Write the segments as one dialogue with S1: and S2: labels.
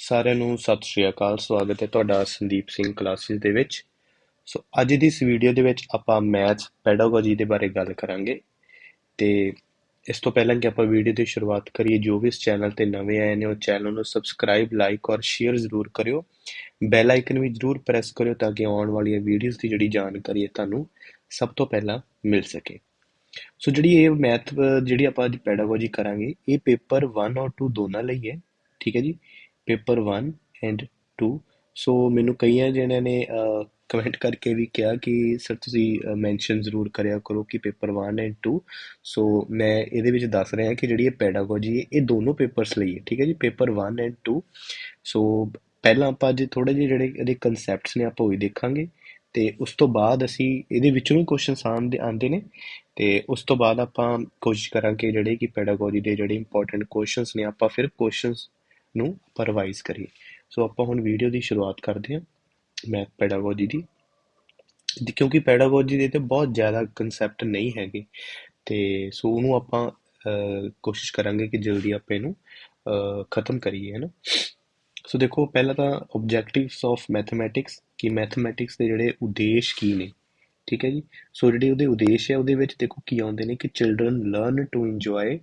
S1: ਸਾਰਿਆਂ ਨੂੰ ਸਤਿ ਸ਼੍ਰੀ ਅਕਾਲ। ਸਵਾਗਤ ਹੈ ਤੁਹਾਡਾ ਸੰਦੀਪ ਸਿੰਘ ਕਲਾਸਿਸ ਦੇ ਵਿੱਚ। ਸੋ ਅੱਜ ਦੀ ਇਸ ਵੀਡੀਓ ਦੇ ਵਿੱਚ ਆਪਾਂ ਮੈਥਸ ਪੈਡਾਗੋਜੀ ਦੇ ਬਾਰੇ ਗੱਲ ਕਰਾਂਗੇ। ਤੇ ਇਸ ਤੋਂ ਪਹਿਲਾਂ ਕਿ ਆਪਾਂ ਵੀਡੀਓ ਦੀ ਸ਼ੁਰੂਆਤ ਕਰੀਏ, ਜੋ ਵੀ ਇਸ ਚੈਨਲ ਤੇ ਨਵੇਂ ਆਏ ਨੇ ਉਹ ਚੈਨਲ ਨੂੰ ਸਬਸਕ੍ਰਾਈਬ, ਲਾਈਕ ਔਰ ਸ਼ੇਅਰ ਜ਼ਰੂਰ ਕਰਿਓ। ਬੈਲ ਆਈਕਨ ਵੀ ਜ਼ਰੂਰ ਪ੍ਰੈਸ ਕਰਿਓ ਤਾਂ ਕਿ ਆਉਣ ਵਾਲੀਆਂ ਵੀਡੀਓਜ਼ ਦੀ ਜਿਹੜੀ ਜਾਣਕਾਰੀ ਹੈ ਤੁਹਾਨੂੰ ਸਭ ਤੋਂ ਪਹਿਲਾਂ ਮਿਲ ਸਕੇ। ਸੋ ਜਿਹੜੀ ਇਹ ਮੈਥ ਜਿਹੜੀ ਆਪਾਂ ਅੱਜ ਪੈਡਾਗੋਜੀ ਕਰਾਂਗੇ, ਇਹ ਪੇਪਰ 1 ਔਰ 2 ਦੋਨਾਂ ਲਈ ਹੈ। ਠੀਕ ਹੈ ਜੀ, ਪੇਪਰ 1 ਐਂਡ 2। ਸੋ ਮੈਨੂੰ ਕਈਆਂ ਜਣਿਆਂ ਨੇ ਕਮੈਂਟ ਕਰਕੇ ਵੀ ਕਿਹਾ ਕਿ ਸਰ ਤੁਸੀਂ ਮੈਂਸ਼ਨ ਜ਼ਰੂਰ ਕਰਿਆ ਕਰੋ ਕਿ ਪੇਪਰ 1 ਐਂਡ 2। ਸੋ ਮੈਂ ਇਹਦੇ ਵਿੱਚ ਦੱਸ ਰਿਹਾ ਕਿ ਜਿਹੜੀ ਇਹ ਪੈਡਾਗੋਜੀ ਹੈ ਇਹ ਦੋਨੋਂ ਪੇਪਰਸ ਲਈ ਹੈ। ਠੀਕ ਹੈ ਜੀ, ਪੇਪਰ 1 ਐਂਡ 2। ਸੋ ਪਹਿਲਾਂ ਆਪਾਂ ਅੱਜ ਥੋੜ੍ਹੇ ਜਿਹੇ ਜਿਹੜੇ ਇਹਦੇ ਕਨਸੈਪਟਸ ਨੇ ਆਪਾਂ ਉਹ ਹੀ ਦੇਖਾਂਗੇ, ਤੇ ਉਸ ਤੋਂ ਬਾਅਦ ਅਸੀਂ ਇਹਦੇ ਵਿੱਚੋਂ ਵੀ ਕੁਐਸਚਨਸ ਆਉਂਦੇ ਨੇ, ਤੇ ਉਸ ਤੋਂ ਬਾਅਦ ਆਪਾਂ ਕੋਸ਼ਿਸ਼ ਕਰਾਂਗੇ ਜਿਹੜੇ ਕਿ ਪੈਡਾਗੋਜੀ ਦੇ ਜਿਹੜੇ ਇੰਪੋਰਟੈਂਟ ਕੁਐਸਚਨਸ ਨੇ ਆਪਾਂ ਫਿਰ ਕੁਐਸਚਨਸ ਨੂੰ ਆਪਾਂ ਰਿਵਾਈਜ਼ ਕਰੀਏ। ਸੋ ਆਪਾਂ ਹੁਣ ਵੀਡੀਓ ਦੀ ਸ਼ੁਰੂਆਤ ਕਰਦੇ ਹਾਂ ਮੈਥ ਪੈਡਾਗੋਜੀ ਦੀ, ਕਿਉਂਕਿ ਪੈਡਾਗੋਜੀ ਦੇ ਤੇ ਬਹੁਤ ਜ਼ਿਆਦਾ ਕਨਸੈਪਟ ਨਹੀਂ ਹੈਗੇ, ਤੇ ਸੋ ਉਹਨੂੰ ਆਪਾਂ ਕੋਸ਼ਿਸ਼ ਕਰਾਂਗੇ ਕਿ ਜਲਦੀ ਆਪਾਂ ਇਹਨੂੰ ਖ਼ਤਮ ਕਰੀਏ, ਹੈ ਨਾ। ਸੋ ਦੇਖੋ, ਪਹਿਲਾਂ ਤਾਂ ਓਬਜੈਕਟਿਵਸ ਆਫ ਮੈਥਮੈਟਿਕਸ, ਕਿ ਮੈਥਮੈਟਿਕਸ ਦੇ ਜਿਹੜੇ ਉਦੇਸ਼ ਕੀ ਨੇ। ਠੀਕ ਹੈ ਜੀ, ਸੋ ਜਿਹੜੇ ਉਹਦੇ ਉਦੇਸ਼ ਹੈ ਉਹਦੇ ਵਿੱਚ ਦੇਖੋ ਕੀ ਆਉਂਦੇ ਨੇ ਕਿ children learn to enjoy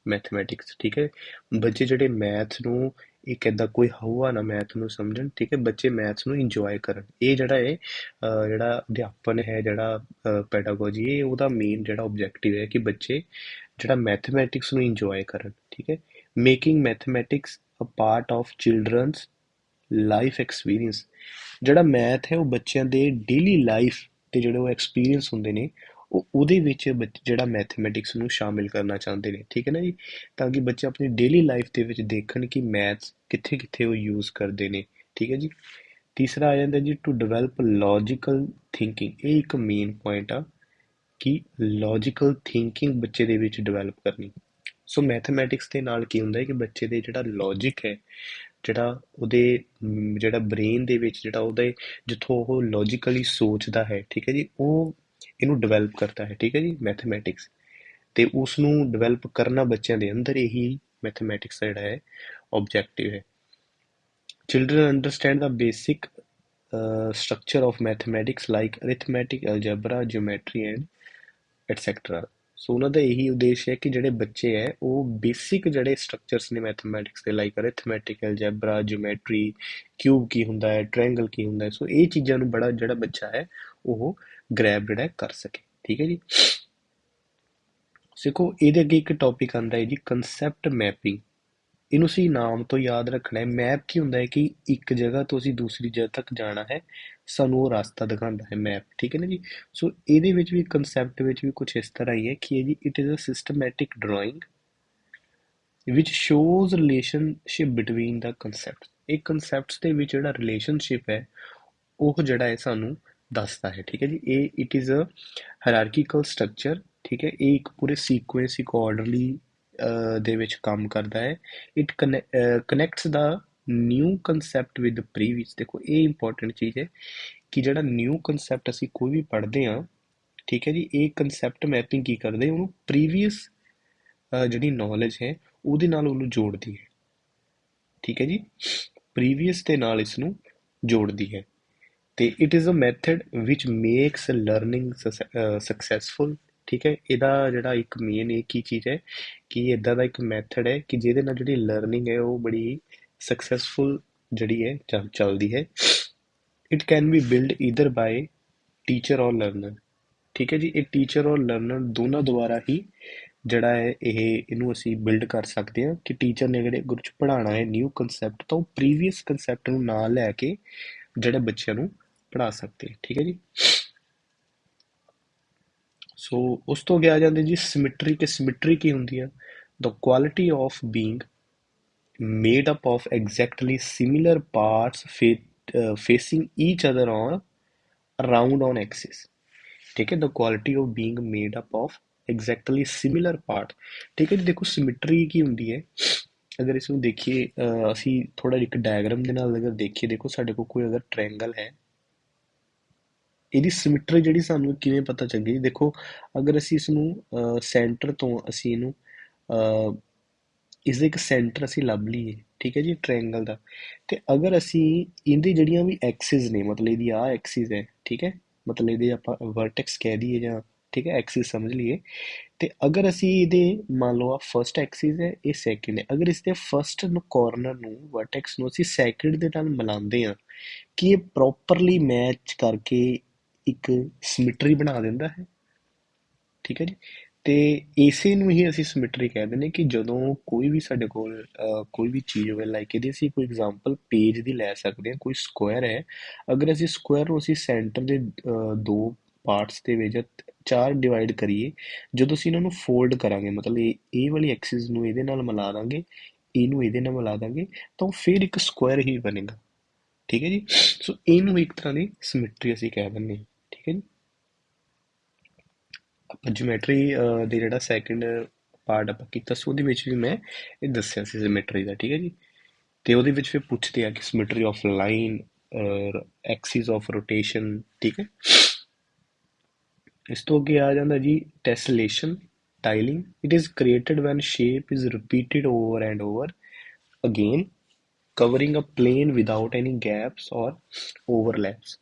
S1: mathematics. ਠੀਕ ਹੈ, ਬੱਚੇ ਜਿਹੜੇ ਮੈਥ ਨੂੰ ਇੱਕ ਇੱਦਾਂ ਕੋਈ ਹਊਆ ਨਾ ਮੈਥ ਨੂੰ ਸਮਝਣ। ਠੀਕ ਹੈ, ਬੱਚੇ ਮੈਥਸ ਨੂੰ ਇੰਜੋਏ ਕਰਨ। ਇਹ ਜਿਹੜਾ ਹੈ ਜਿਹੜਾ ਅਧਿਆਪਨ ਹੈ, ਜਿਹੜਾ ਪੈਡਾਗੋਜੀ, ਇਹ ਉਹਦਾ ਮੇਨ ਜਿਹੜਾ ਓਬਜੈਕਟਿਵ ਹੈ ਕਿ ਬੱਚੇ ਜਿਹੜਾ ਮੈਥਮੈਟਿਕਸ ਨੂੰ ਇੰਜੋਏ ਕਰਨ। ਠੀਕ ਹੈ, making mathematics a part of children's life experience. ਜਿਹੜਾ ਮੈਥ ਹੈ ਉਹ ਬੱਚਿਆਂ ਦੇ ਡੇਲੀ ਲਾਈਫ ਤੇ ਜਿਹੜੇ ਉਹ ਐਕਸਪੀਰੀਅੰਸ ਹੁੰਦੇ ਨੇ, ਉਹ ਉਹਦੇ ਵਿੱਚ ਜਿਹੜਾ ਮੈਥਮੈਟਿਕਸ ਨੂੰ ਸ਼ਾਮਿਲ ਕਰਨਾ ਚਾਹੁੰਦੇ ਨੇ। ਠੀਕ ਹੈ ਨਾ ਜੀ, ਤਾਂ ਕਿ ਬੱਚੇ ਆਪਣੀ ਡੇਲੀ ਲਾਈਫ ਦੇ ਵਿੱਚ ਦੇਖਣ ਕਿ ਮੈਥਸ ਕਿੱਥੇ ਕਿੱਥੇ ਉਹ ਯੂਜ਼ ਕਰਦੇ ਨੇ। ਠੀਕ ਹੈ ਜੀ, ਤੀਸਰਾ ਆ ਜਾਂਦਾ ਜੀ ਟੂ ਡਿਵੈਲਪ ਲੌਜੀਕਲ ਥਿੰਕਿੰਗ। ਇਹ ਇੱਕ ਮੇਨ ਪੁਆਇੰਟ ਆ ਕਿ ਲੌਜੀਕਲ ਥਿੰਕਿੰਗ ਬੱਚੇ ਦੇ ਵਿੱਚ ਡਿਵੈਲਪ ਕਰਨੀ। ਸੋ ਮੈਥਮੈਟਿਕਸ ਦੇ ਨਾਲ ਕੀ ਹੁੰਦਾ ਹੈ ਕਿ ਬੱਚੇ ਦੇ ਜਿਹੜਾ ਲੌਜਿਕ ਹੈ, ਜਿਹੜਾ ਉਹਦੇ ਜਿਹੜਾ ਬ੍ਰੇਨ ਦੇ ਵਿੱਚ ਜਿਹੜਾ ਉਹਦੇ ਜਿੱਥੋਂ ਉਹ ਲੌਜੀਕਲੀ ਸੋਚਦਾ ਹੈ, ਠੀਕ ਹੈ ਜੀ, ਉਹ ਇਹਨੂੰ ਡਿਵੈਲਪ ਕਰਦਾ ਹੈ। ਠੀਕ ਹੈ ਜੀ, ਮੈਥਮੈਟਿਕਸ ਤੇ ਉਸ ਨੂੰ ਡਿਵੈਲਪ ਕਰਨਾ ਬੱਚਿਆਂ ਦੇ ਅੰਦਰ, ਇਹੀ ਮੈਥਮੈਟਿਕਸ ਦਾ ਜਿਹੜਾ ਹੈ ਆਬਜੈਕਟਿਵ ਹੈ। Children understand the basic structure of mathematics like arithmetic, algebra, geometry and etc. ਸੋ ਉਹਨਾਂ ਦਾ ਇਹੀ ਉਦੇਸ਼ ਹੈ ਕਿ ਜਿਹੜੇ ਬੱਚੇ ਹੈ ਉਹ ਬੇਸਿਕ ਜਿਹੜੇ ਸਟਰਕਚਰਸ ਨੇ ਮੈਥਮੈਟਿਕਸ ਦੇ, like arithmetic, algebra, geometry, cube ਕੀ ਹੁੰਦਾ ਹੈ, ਟ੍ਰਾਇੰਗਲ ਕੀ ਹੁੰਦਾ ਹੈ, ਸੋ ਇਹ ਚੀਜ਼ਾਂ ਨੂੰ ਬੜਾ ਜਿਹੜਾ ਬੱਚਾ ਹੈ ਉਹ ਗ੍ਰੈਬ ਜਿਹੜਾ ਕਰ ਸਕੇ। ਠੀਕ ਹੈ ਜੀ, ਸਿੱਖੋ ਇਹਦੇ ਅੱਗੇ ਇੱਕ ਟੌਪਿਕ ਆਉਂਦਾ ਹੈ ਜੀ ਕੰਸੈਪਟ ਮੈਪਿੰਗ। ਇਹਨੂੰ ਅਸੀਂ ਨਾਮ ਤੋਂ ਯਾਦ ਰੱਖਣਾ ਹੈ। ਮੈਪ ਕੀ ਹੁੰਦਾ ਹੈ ਕਿ ਇੱਕ ਜਗ੍ਹਾ ਤੋਂ ਅਸੀਂ ਦੂਸਰੀ ਜਗ੍ਹਾ ਤੱਕ ਜਾਣਾ ਹੈ, ਸਾਨੂੰ ਉਹ ਰਸਤਾ ਦਿਖਾਉਂਦਾ ਹੈ ਮੈਪ। ਠੀਕ ਹੈ ਨਾ ਜੀ, ਸੋ ਇਹਦੇ ਵਿੱਚ ਵੀ ਕੰਸੈਪਟ ਵਿੱਚ ਵੀ ਕੁਝ ਇਸ ਤਰ੍ਹਾਂ ਹੀ ਹੈ ਕਿ ਇਹ ਜੀ it is a systematic drawing which shows relationship between ਦਾ ਕੰਸੈਪਟ। ਇਹ ਕੰਸੈਪਟਸ ਦੇ ਵਿੱਚ ਜਿਹੜਾ ਰਿਲੇਸ਼ਨਸ਼ਿਪ ਹੈ ਉਹ ਜਿਹੜਾ ਹੈ ਸਾਨੂੰ ਦੱਸਦਾ ਹੈ। ਠੀਕ ਹੈ ਜੀ, ਇਹ ਇਟ ਇਜ਼ ਅ ਹਾਇਰਾਰਕੀਕਲ ਸਟਰਕਚਰ। ਠੀਕ ਹੈ, ਇਹ ਇੱਕ ਪੂਰੇ ਸੀਕੁਐਂਸ, ਇੱਕ ਆਰਡਰਲੀ ਦੇ ਵਿੱਚ ਕੰਮ ਕਰਦਾ ਹੈ। It connects the new concept with previous. ਦੇਖੋ ਇਹ ਇੰਪੋਰਟੈਂਟ ਚੀਜ਼ ਹੈ ਕਿ ਜਿਹੜਾ ਨਿਊ ਕੰਸੈਪਟ ਅਸੀਂ ਕੋਈ ਵੀ ਪੜ੍ਹਦੇ ਹਾਂ, ਠੀਕ ਹੈ ਜੀ, ਇਹ ਕੰਸੈਪਟ ਮੈਪਿੰਗ ਕੀ ਕਰਦੇ, ਉਹਨੂੰ ਪ੍ਰੀਵੀਅਸ ਜਿਹੜੀ ਨੌਲੇਜ ਹੈ ਉਹਦੇ ਨਾਲ ਉਹਨੂੰ ਜੋੜਦੀ ਹੈ। ਠੀਕ ਹੈ ਜੀ, ਪ੍ਰੀਵੀਅਸ ਦੇ ਨਾਲ ਇਸ ਨੂੰ ਜੋੜਦੀ ਹੈ। ਤੇ it is a method which makes learning successful. ਠੀਕ ਹੈ, ਇਹਦਾ ਜਿਹੜਾ ਇੱਕ ਮੇਨ ਇਹ ਕੀ ਚੀਜ਼ ਹੈ ਕਿ ਇੱਦਾਂ ਦਾ ਇੱਕ ਮੈਥਡ ਹੈ ਕਿ ਜਿਹਦੇ ਨਾਲ ਜਿਹੜੀ ਲਰਨਿੰਗ ਹੈ ਉਹ ਬੜੀ ਸਕਸੈਸਫੁਲ ਜਿਹੜੀ ਹੈ ਚੱਲਦੀ ਹੈ। It can be build either by teacher or learner. ਠੀਕ ਹੈ ਜੀ, ਇਹ ਟੀਚਰ ਔਰ ਲਰਨਰ ਦੋਨਾਂ ਦੁਆਰਾ ਹੀ ਜਿਹੜਾ ਹੈ ਇਹਨੂੰ ਅਸੀਂ ਬਿਲਡ ਕਰ ਸਕਦੇ ਹਾਂ ਕਿ ਟੀਚਰ ਨੇ ਜਿਹੜੇ ਗੁਰੂ 'ਚ ਪੜ੍ਹਾਉਣਾ ਹੈ ਨਿਊ ਕੰਸੈਪਟ, ਤਾਂ ਉਹ ਪ੍ਰੀਵੀਅਸ ਕੰਸੈਪਟ ਨੂੰ ਨਾਲ ਲੈ ਕੇ ਜਿਹੜੇ ਬੱਚਿਆਂ ਨੂੰ ਪੜ੍ਹਾ ਸਕਦੇ। ਠੀਕ ਹੈ ਜੀ, ਸੋ ਉਸ ਤੋਂ ਅੱਗੇ ਆ ਜਾਂਦੇ ਜੀ ਸਿਮਟਰੀ। ਕਿ ਸਿਮਟਰੀ ਕੀ ਹੁੰਦੀ ਆ? The quality of being made up of exactly similar parts facing each other on around on axis. ठीक है, the quality of being made up of exactly similar part। ठीक है जी, देखो ਸਿਮਟਰੀ ਕੀ ਹੁੰਦੀ ਹੈ, ਅਗਰ ਇਸ ਨੂੰ ਦੇਖੀਏ ਅਸੀਂ ਥੋੜਾ ਇੱਕ ਡਾਇਗਰਾਮ ਦੇ ਨਾਲ ਅਗਰ ਦੇਖੀਏ, ਦੇਖੋ ਸਾਡੇ ਕੋਲ ਕੋਈ ਅਗਰ ਟ੍ਰਾਇੰਗਲ ਹੈ, ਇਹਦੀ ਸਿਮਟਰੀ ਜਿਹੜੀ ਸਾਨੂੰ ਕਿਵੇਂ ਪਤਾ ਚੱਲੇਗੀ? ਦੇਖੋ ਅਗਰ ਅਸੀਂ ਇਸ ਨੂੰ ਸੈਂਟਰ ਤੋਂ ਅਸੀਂ ਇਹਨੂੰ ਇਸਦਾ ਇੱਕ ਸੈਂਟਰ ਅਸੀਂ ਲੱਭ ਲਈਏ, ਠੀਕ ਹੈ ਜੀ, ਟ੍ਰਾਇੰਗਲ ਦਾ। ਤੇ ਅਗਰ ਅਸੀਂ ਇਹਦੀ ਜਿਹੜੀਆਂ ਵੀ ਐਕਸਿਸ ਨੇ, ਮਤਲਬ ਇਹਦੀ ਆਹ ਐਕਸਿਸ ਹੈ, ਠੀਕ ਹੈ, ਮਤਲਬ ਇਹਦੇ ਆਪਾਂ ਵਰਟੈਕਸ ਕਹਿ ਦਈਏ ਜਾਂ ਠੀਕ ਹੈ ਐਕਸਿਸ ਸਮਝ ਲਈਏ। ਤੇ ਅਗਰ ਅਸੀਂ ਇਹਦੇ ਮੰਨ ਲਓ ਆ ਫਰਸਟ ਐਕਸਿਸ ਹੈ, ਇਹ ਸੈਕਿੰਡ ਹੈ, ਅਗਰ ਇਸਦੇ ਫਰਸਟ ਨੂੰ ਕਾਰਨਰ ਨੂੰ ਵਰਟੈਕਸ ਨੂੰ ਅਸੀਂ ਸੈਕਿੰਡ ਦੇ ਨਾਲ ਮਿਲਾਉਂਦੇ ਹਾਂ, ਕੀ ਇਹ ਪ੍ਰੋਪਰਲੀ ਮੈਚ ਕਰਕੇ ਇੱਕ ਸਿਮਟਰੀ ਬਣਾ ਦਿੰਦਾ ਹੈ, ਠੀਕ ਹੈ ਜੀ। ਤੇ ਇਸੇ ਨੂੰ ਹੀ ਅਸੀਂ ਸਿਮਟਰੀ ਕਹਿ ਦਿੰਦੇ ਕਿ ਜਦੋਂ ਕੋਈ ਵੀ ਸਾਡੇ ਕੋਲ ਕੋਈ ਵੀ ਚੀਜ਼ ਹੋਵੇ, ਲਾਈਕ ਇਹਦੀ ਅਸੀਂ ਕੋਈ ਐਗਜ਼ਾਮਪਲ ਪੇਜ ਦੀ ਲੈ ਸਕਦੇ ਹਾਂ। ਕੋਈ ਸਕੁਆਇਰ ਹੈ, ਅਗਰ ਅਸੀਂ ਸਕੁਆਇਰ ਨੂੰ ਅਸੀਂ ਸੈਂਟਰ ਦੇ ਦੋ ਪਾਰਟਸ ਦੇ ਵਿੱਚ ਚਾਰ ਡਿਵਾਈਡ ਕਰੀਏ, ਜਦੋਂ ਅਸੀਂ ਇਹਨਾਂ ਨੂੰ ਫੋਲਡ ਕਰਾਂਗੇ, ਮਤਲਬ ਇਹ ਵਾਲੀ ਐਕਸਿਸ ਨੂੰ ਇਹਦੇ ਨਾਲ ਮਿਲਾ ਦਾਂਗੇ, ਇਹਨੂੰ ਇਹਦੇ ਨਾਲ ਮਿਲਾ ਦਾਂਗੇ, ਤਾਂ ਉਹ ਫਿਰ ਇੱਕ ਸਕੁਆਇਰ ਹੀ ਬਣੇਗਾ, ਠੀਕ ਹੈ ਜੀ। ਸੋ ਇਹਨੂੰ ਇੱਕ ਤਰ੍ਹਾਂ ਦੀ ਸਿਮਟਰੀ ਅਸੀਂ ਕਹਿ ਦਿੰਦੇ ਹਾਂ, ਠੀਕ ਹੈ ਜੀ। ਆਪਾਂ ਜਿਓਮੈਟਰੀ ਦੇ ਜਿਹੜਾ ਸੈਕਿੰਡ ਪਾਰਟ ਆਪਾਂ ਕੀਤਾ ਸੀ, ਉਹਦੇ ਵਿੱਚ ਵੀ ਮੈਂ ਇਹ ਦੱਸਿਆ ਸੀ ਸਿਮੈਟਰੀ ਦਾ, ਠੀਕ ਹੈ ਜੀ। ਤੇ ਉਹਦੇ ਵਿੱਚ ਫਿਰ ਪੁੱਛਦੇ ਆ ਕਿ symmetry of line, axis of rotation, ਠੀਕ ਹੈ। ਇਸ ਤੋਂ ਅੱਗੇ ਆ ਜਾਂਦਾ ਜੀ tessellation, tiling. It is created when shape is repeated over and over again, covering a plane without any gaps or overlaps,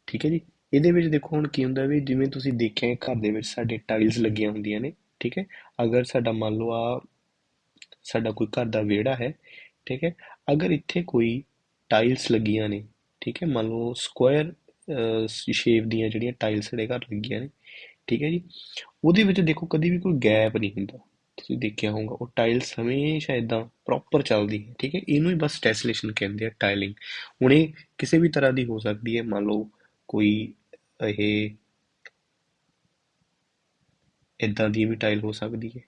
S1: ਠੀਕ ਹੈ ਜੀ। ਇਹਦੇ ਵਿੱਚ ਦੇਖੋ ਹੁਣ ਕੀ ਹੁੰਦਾ ਵੀ, ਜਿਵੇਂ ਤੁਸੀਂ ਦੇਖਿਆ ਘਰ ਦੇ ਵਿੱਚ ਸਾਡੇ ਟਾਈਲਸ ਲੱਗੀਆਂ ਹੁੰਦੀਆਂ ਨੇ, ਠੀਕ ਹੈ। ਅਗਰ ਸਾਡਾ ਮੰਨ ਲਓ ਆ ਸਾਡਾ ਕੋਈ ਘਰ ਦਾ ਵਿਹੜਾ ਹੈ, ਠੀਕ ਹੈ, ਅਗਰ ਇੱਥੇ ਕੋਈ ਟਾਈਲਸ ਲੱਗੀਆਂ ਨੇ, ਠੀਕ ਹੈ, ਮੰਨ ਲਓ ਸਕੁਆਇਰ ਸ਼ੇਪ ਦੀਆਂ ਜਿਹੜੀਆਂ ਟਾਈਲਸ ਸਾਡੇ ਘਰ ਲੱਗੀਆਂ ਨੇ, ਠੀਕ ਹੈ ਜੀ, ਉਹਦੇ ਵਿੱਚ ਦੇਖੋ ਕਦੀ ਵੀ ਕੋਈ ਗੈਪ ਨਹੀਂ ਹੁੰਦਾ। ਤੁਸੀਂ ਦੇਖਿਆ ਹੋਊਗਾ ਉਹ ਟਾਈਲਸ ਹਮੇਸ਼ਾ ਇਦਾਂ ਪ੍ਰੋਪਰ ਚੱਲਦੀ ਹੈ, ਠੀਕ ਹੈ। ਇਹਨੂੰ ਹੀ ਬਸ ਟੈਸਲੇਸ਼ਨ ਕਹਿੰਦੇ ਆ, ਟਾਈਲਿੰਗ। ਹੁਣ ਇਹ ਕਿਸੇ ਵੀ ਤਰ੍ਹਾਂ ਦੀ ਹੋ ਸਕਦੀ ਹੈ, ਮੰਨ ਲਓ ਕੋਈ ਇਹ ਇਦਾਂ ਦੀ ਵੀ ਟਾਈਲ ਹੋ ਸਕਦੀ ਹੈ,